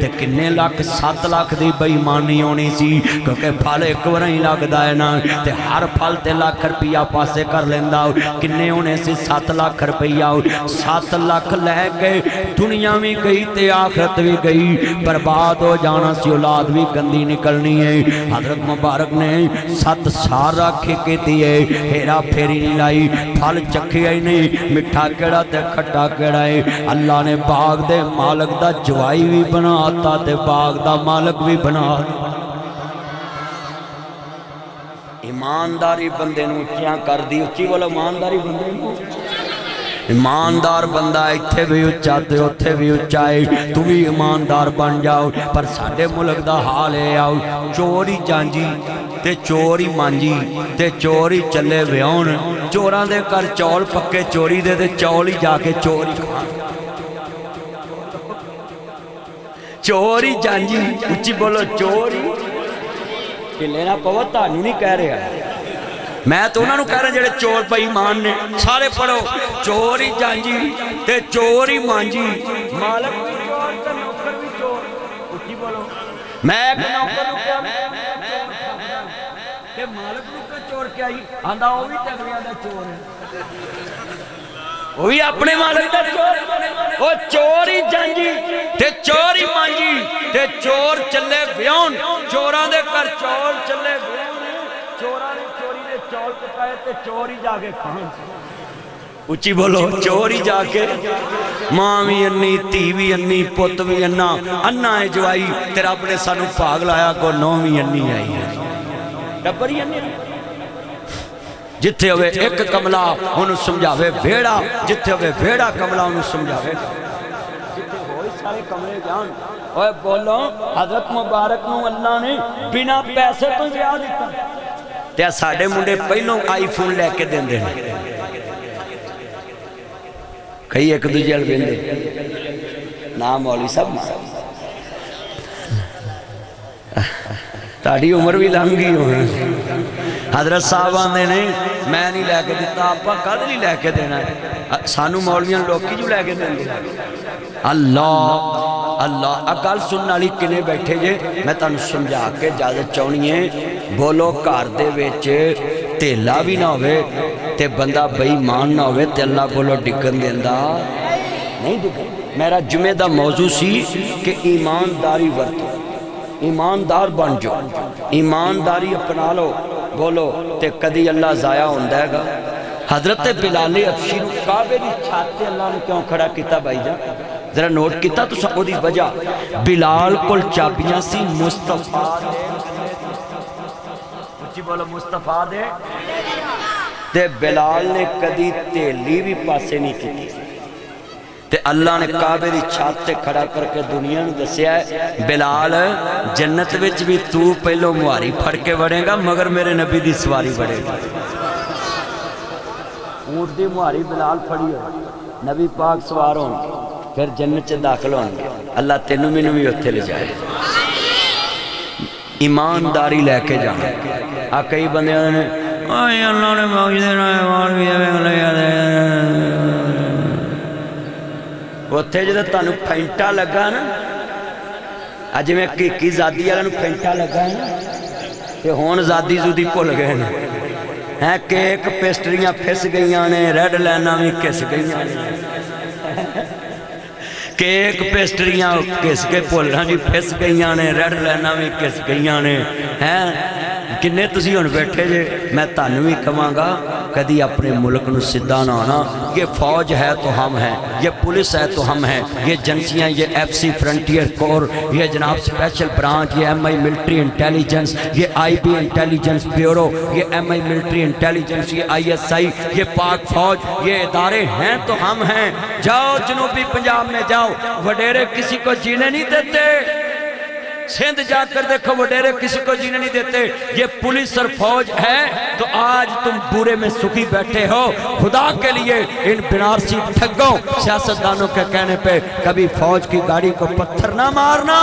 تے کنے لاکھ 7 لاکھ دی بےایمانی ہونی سی کیونکہ پھل ایک وار ہی لگدا ہے نا تے ہر پھل تے لاکھ روپیہ پاسے کر لیندا کنے ہونے سی 7 لاکھ روپیہ 7 لاکھ لے کے دنیا بھی گئی تے آخرت بھی گئی برباد ہو جانا سی اولاد بھی گندی نکلنی ہے حضرت مبارک نے 7 سال رکھ کے دیے ہیرا پھیری نہیں لائی پھل چکھیا ہی نہیں مٹھا کیڑا تے کھٹا کیڑا ہے اللہ نے باغ دے مالک دا جوائی بھی بناتا تے باغ دا مالک بھی بنا ایمانداری بندے نو اچھیاں کر دی اچھی والا ایمانداری بندے نو ایماندار بندہ ایتھے بھی اچھا تے اوتھے بھی اچھا ہے تو بھی ایماندار بن جاؤ پر ساڈے ملک دا حال ہے آؤ چوری جانجی تے چوری مانجی تے چوری چلے ویون چوراں دے کر چول پکے چوری دے تے چول ہی جا کے چوری چوری جانجی اچھی بولو چوری کہ لینا پوتا نہیں کہہ رہا ہے میں تو انہوں نے کہہ رہا جڑے چور بے ایمان نے سارے پڑھو چوری جانجی تے چوری مانجی مالک بھی چور تے نوکر بھی چور اچھی بولو میں ایک نوکر نو کیا کہ مالک نو چور کیا ہی آندہ وہ بھی تگلیاں دا چور ہے وہ بھی اپنے مالک دا چور وہ چوری جانجی تے چوری مانجی تے چور چلے بیون چوراں دے کر چور چلے بیون چوراں نے چوری دے چور پکائے تے چوری جا کے کھان اچھی بولو چوری جا کے ماں بھی انی تھی بھی انی پت بھی انا انا ہے جوائی تے رب نے سانو پاگ لایا کو نو بھی انی آئی ہے ٹبری انی جتھے ہوئے ایک کملہ انہوں سمجھاوے بھیڑا جتھے ہوئے بھیڑا کملہ انہوں سمجھاوے جتھے ہوئی سارے کملے جان اوہ بولو حضرت مبارک نو اللہ نے بنا پیسے تو زیادہ دیتا تے ساڑھے منڈے پہلوں آئی فون لے کے دیں دے کئی ایک دو جل بین دے نام مولی سب تاڑی عمر بھی لانگی ہوئے حضرت صاحب آنے نے میں نہیں لے کے دیتا آپ کد نہیں لے کے دینا ہے سانو مولیاں لوگ کی جو لے کے دینا اللہ اللہ اکال سننا لی کنے بیٹھے جے میں تانو سمجھا کے اجازت چاہنی ہے بولو کار دے ویچے تیلا بھی نہ ہوئے تے بندہ بے ایمان نہ ہوئے تے اللہ بولو ڈکن دیندہ نہیں ڈکن میرا جمعہ دا موضوع سی کہ ایمانداری ورتو ایماندار بن جو ایمانداری اپنا لو بولو تے کدی اللہ ضائع ہوندہ گا حضرت بلال افشی نو کعبے دی چھاتے اللہ نے کیوں کھڑا کیتا بھائی جا ذرا نوٹ کیتا تو سعودی وجہ بلال کل چابیاں سی مصطفیٰ دے اچھی بولو مصطفیٰ دے تے بلال نے کدی تیلی بھی پاسے نہیں کی تے اللہ نے کعبے دی چھاتے کھڑا کر کے دنیا نے دسیا ہے بلال جنت وچ بھی تو پہلو مواری پھڑ کے بڑھے گا مگر میرے نبی دی سواری بڑھے گا اونٹ دی مواری بلال پھڑی ہو نبی پاک سوار ہوں پھر جنت سے داخل ہوں گے اللہ تینوں میں نوی اتھے لے جائے ایمانداری لے کے جانا کئی بندے نے آئی اللہ نے بخش دینا ہے وار بھی ہے اتھے جدہ تانو پھینٹا لگا نا آج میں کی زادی والا نو پھینٹا لگا ہے نا کہ ہون زادی زودی پھول گئے نا ہیں کیک پیسٹریاں پھس گئیاں نے ریڈ لینا بھی کس گئیاں نے کیک پیسٹریاں کس کے پھول رہا جی پھس گئیاں نے ریڈ لینا بھی کس گئیاں نے ہیں کنے تسی ہون بیٹھے جے میں تانوی کماں گا کدی اپنے ملک نو سدھا نہ ہونا یہ فوج ہے تو ہم ہیں یہ پولیس ہے تو ہم ہیں یہ جنسیاں یہ ایف سی فرنٹیئر کور یہ جناب سپیشل برانچ یہ ایم آئی ملٹری انٹیلیجنس یہ آئی بی انٹیلیجنس بیورو یہ ایم آئی ملٹری انٹیلیجنس یہ آئی ایس آئی یہ پاک فوج یہ ادارے ہیں تو ہم ہیں جاؤ جنوبی پنجاب میں جاؤ وڈیرے کسی کو جینے نہیں دیتے سندھ جا کر دیکھو وڈیرے کسی کو جینے نہیں دیتے یہ پولیس اور فوج ہے تو آج تم بورے میں سکھی بیٹھے ہو خدا کے لیے ان بنارسی ٹھگوں سیاستدانوں کے کہنے پہ کبھی فوج کی گاڑی کو پتھر نہ مارنا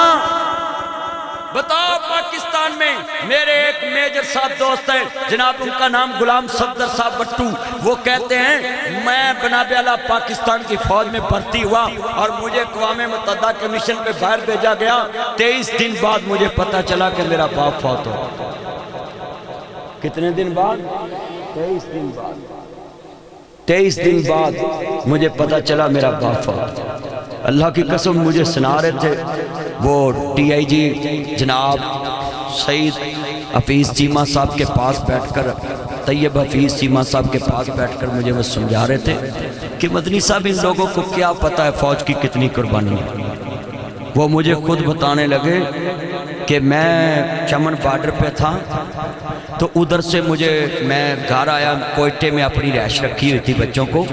بتاؤ پاکستان میں میرے ایک میجر صاحب دوست ہے جناب، ان کا نام غلام صفدر صاحب بٹو، وہ کہتے ہیں میں بناب اللہ پاکستان کی فوج میں بھرتی ہوا اور مجھے اقوام متحدہ کے مشن پہ باہر بھیجا گیا، 23 دن بعد مجھے پتا چلا کہ میرا باپ فوت ہو۔ کتنے دن بعد؟ 23 دن بعد۔ 23 دن بعد مجھے پتا چلا میرا باپ فوت۔ اللہ کی قسم مجھے سنا رہے تھے وہ ٹی آئی جی جناب سعید حفیظ چیمہ صاحب کے پاس بیٹھ کر، طیب حفیظ چیمہ صاحب کے پاس بیٹھ کر مجھے وہ سمجھا رہے تھے کہ مدنی صاحب ان لوگوں کو کیا پتہ ہے فوج کی کتنی قربانی ہے۔ وہ مجھے خود بتانے لگے کہ میں چمن بارڈر پہ تھا تو ادھر سے میں گھر آیا، کوئٹے میں اپنی رہائش رکھی ہوئی تھی بچوں کو،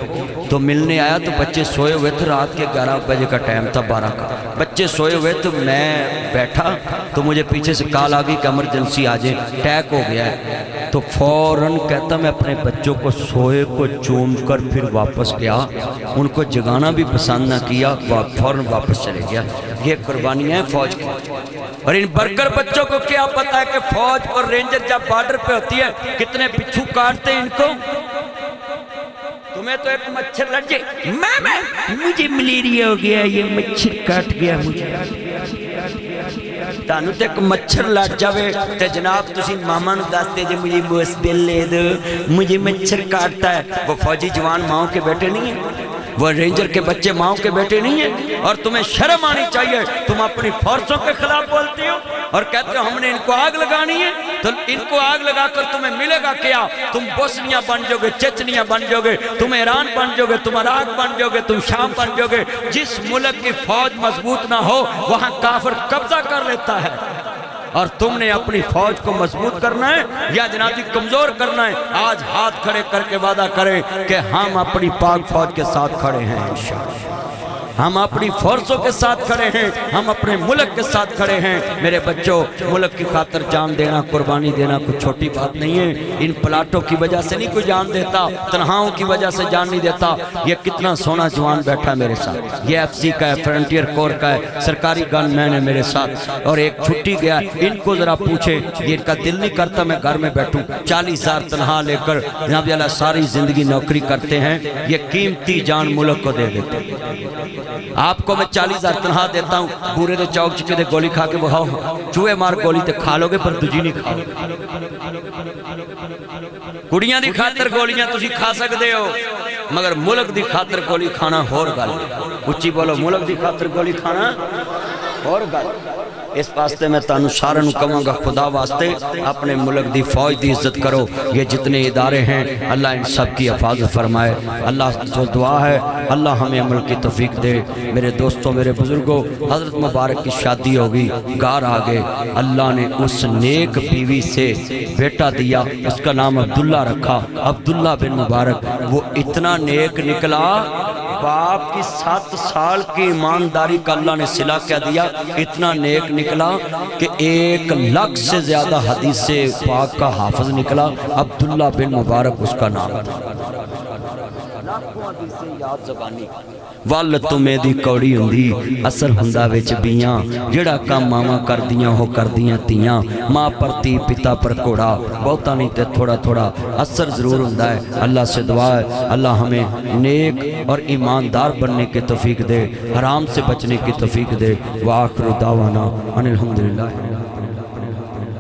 تو ملنے آیا تو بچے سوئے ہوئے تھے، رات کے 11 بجے کا ٹائم تھا، 12 کا، بچے سوئے ہوئے تو میں بیٹھا تو مجھے پیچھے سے کال آ گئی کہ ایمرجنسی آ جائے، اٹیک ہو گیا ہے۔ تو فوراً کہتا میں اپنے بچوں کو سوئے کو چوم کر پھر واپس گیا، ان کو جگانا بھی پسند نہ کیا، فوراً واپس چلے گیا۔ یہ قربانیاں ہیں فوج کی۔ اور ان برگر بچوں کو کیا پتا ہے کہ فوج اور رینجر جب بارڈر پہ ہوتی ہے کتنے بچھو کاٹتے ہیں ان کو۔ تمہیں تو ایک مچھر لگ جائے، مجھے ملیریا ہو گیا، یہ مچھر کاٹ گیا مجھے، تانوں تے ایک مچھر لگ جاوے تے جناب تسی ماما نو دستے جے مجھے موسبل لے دو، مجھے مچھر کاٹتا ہے۔ وہ فوجی جوان ماؤں کے بیٹے نہیں ہیں، وہ رینجر کے بچے ماؤں کے بیٹے نہیں ہیں، اور تمہیں شرم آنی چاہیے۔ تم اپنی فورسوں کے خلاف بولتی ہو اور کہتے ہو ہم نے ان کو آگ لگانی ہے، تو ان کو آگ لگا کر تمہیں ملے گا کیا؟ تم بوسنیا بن جاؤ گے، چچنیا بن جاؤ گے، تم ایران بن جاؤ گے، تم عراق بن جاؤ گے، تم شام بن جاؤ گے۔ جس ملک کی فوج مضبوط نہ ہو وہاں کافر قبضہ کر لیتا ہے، اور تم نے اپنی فوج کو مضبوط کرنا ہے یا جنابی کمزور کرنا ہے؟ آج ہاتھ کھڑے کر کے وعدہ کریں کہ ہم اپنی پاک فوج کے ساتھ کھڑے ہیں انشاءاللہ، ہم اپنی فورسوں کے ساتھ کھڑے ہیں، ہم اپنے ملک کے ساتھ کھڑے ہیں۔ میرے بچوں، ملک کی خاطر جان دینا، قربانی دینا کوئی چھوٹی بات نہیں ہے۔ ان پلاٹوں کی وجہ سے نہیں کوئی جان دیتا، تنہاؤں کی وجہ سے جان نہیں دیتا۔ یہ کتنا سونا جوان بیٹھا میرے ساتھ، یہ ایف سی کا ہے، فرنٹیئر کور کا ہے، سرکاری گن مین ہے میرے ساتھ، اور ایک چھٹی گیا۔ ان کو ذرا پوچھیں، یہ ان کا دل نہیں کرتا میں گھر میں بیٹھوں، 40,000 تنہا لے کر جناب اللہ ساری زندگی نوکری کرتے ہیں، یہ قیمتی جان ملک کو دے دیتے ہیں۔ آپ کو میں 40,000 تنہا دیتا ہوں، پورے دے چوک چکے دے گولی کھا کے بہاؤ، چوہے مار گولی تے کھا لو گے پر دجی نہیں کھاؤ گے۔ کڑیاں دی خاطر گولیاں تسی کھا سکتے ہو، مگر ملک دی خاطر گولی کھانا اور گل، اچھی بولو، ملک دی خاطر گولی کھانا اور گل۔ اس واسطے میں تانوں سارے نوں کہاں گا خدا واسطے اپنے ملک دی فوج دی عزت کرو۔ یہ جتنے ادارے ہیں اللہ ان سب کی حفاظت فرمائے۔ اللہ جو دعا ہے اللہ ہمیں عمل کی توفیق دے۔ میرے دوستوں، میرے بزرگوں، حضرت مبارک کی شادی ہوگی، گھر آگے، اللہ نے اس نیک بیوی سے بیٹا دیا، اس کا نام عبداللہ رکھا، عبداللہ بن مبارک۔ وہ اتنا نیک نکلا، باپ کی 7 سال کی ایمانداری کا اللہ نے صلہ کیا دیا، اتنا نیک نکلا کہ 1 لاکھ سے زیادہ حدیث پاک کا حافظ نکلا۔ عبداللہ بن مبارک اس کا نام تھا۔ وال تمہیں دی کوڑی ہندی اثر ہندہ ویچ بیاں، جڑا کام ماما کر دیاں ہو کر دیاں تیاں، ماں پر تی پتا پر کوڑا، بہتا نہیں تے تھوڑا تھوڑا اثر ضرور ہندہ ہے۔ اللہ سے دعا ہے اللہ ہمیں نیک اور ایماندار بننے کے توفیق دے، حرام سے بچنے کی توفیق دے۔ وآخر دعوانا ان الحمدللہ۔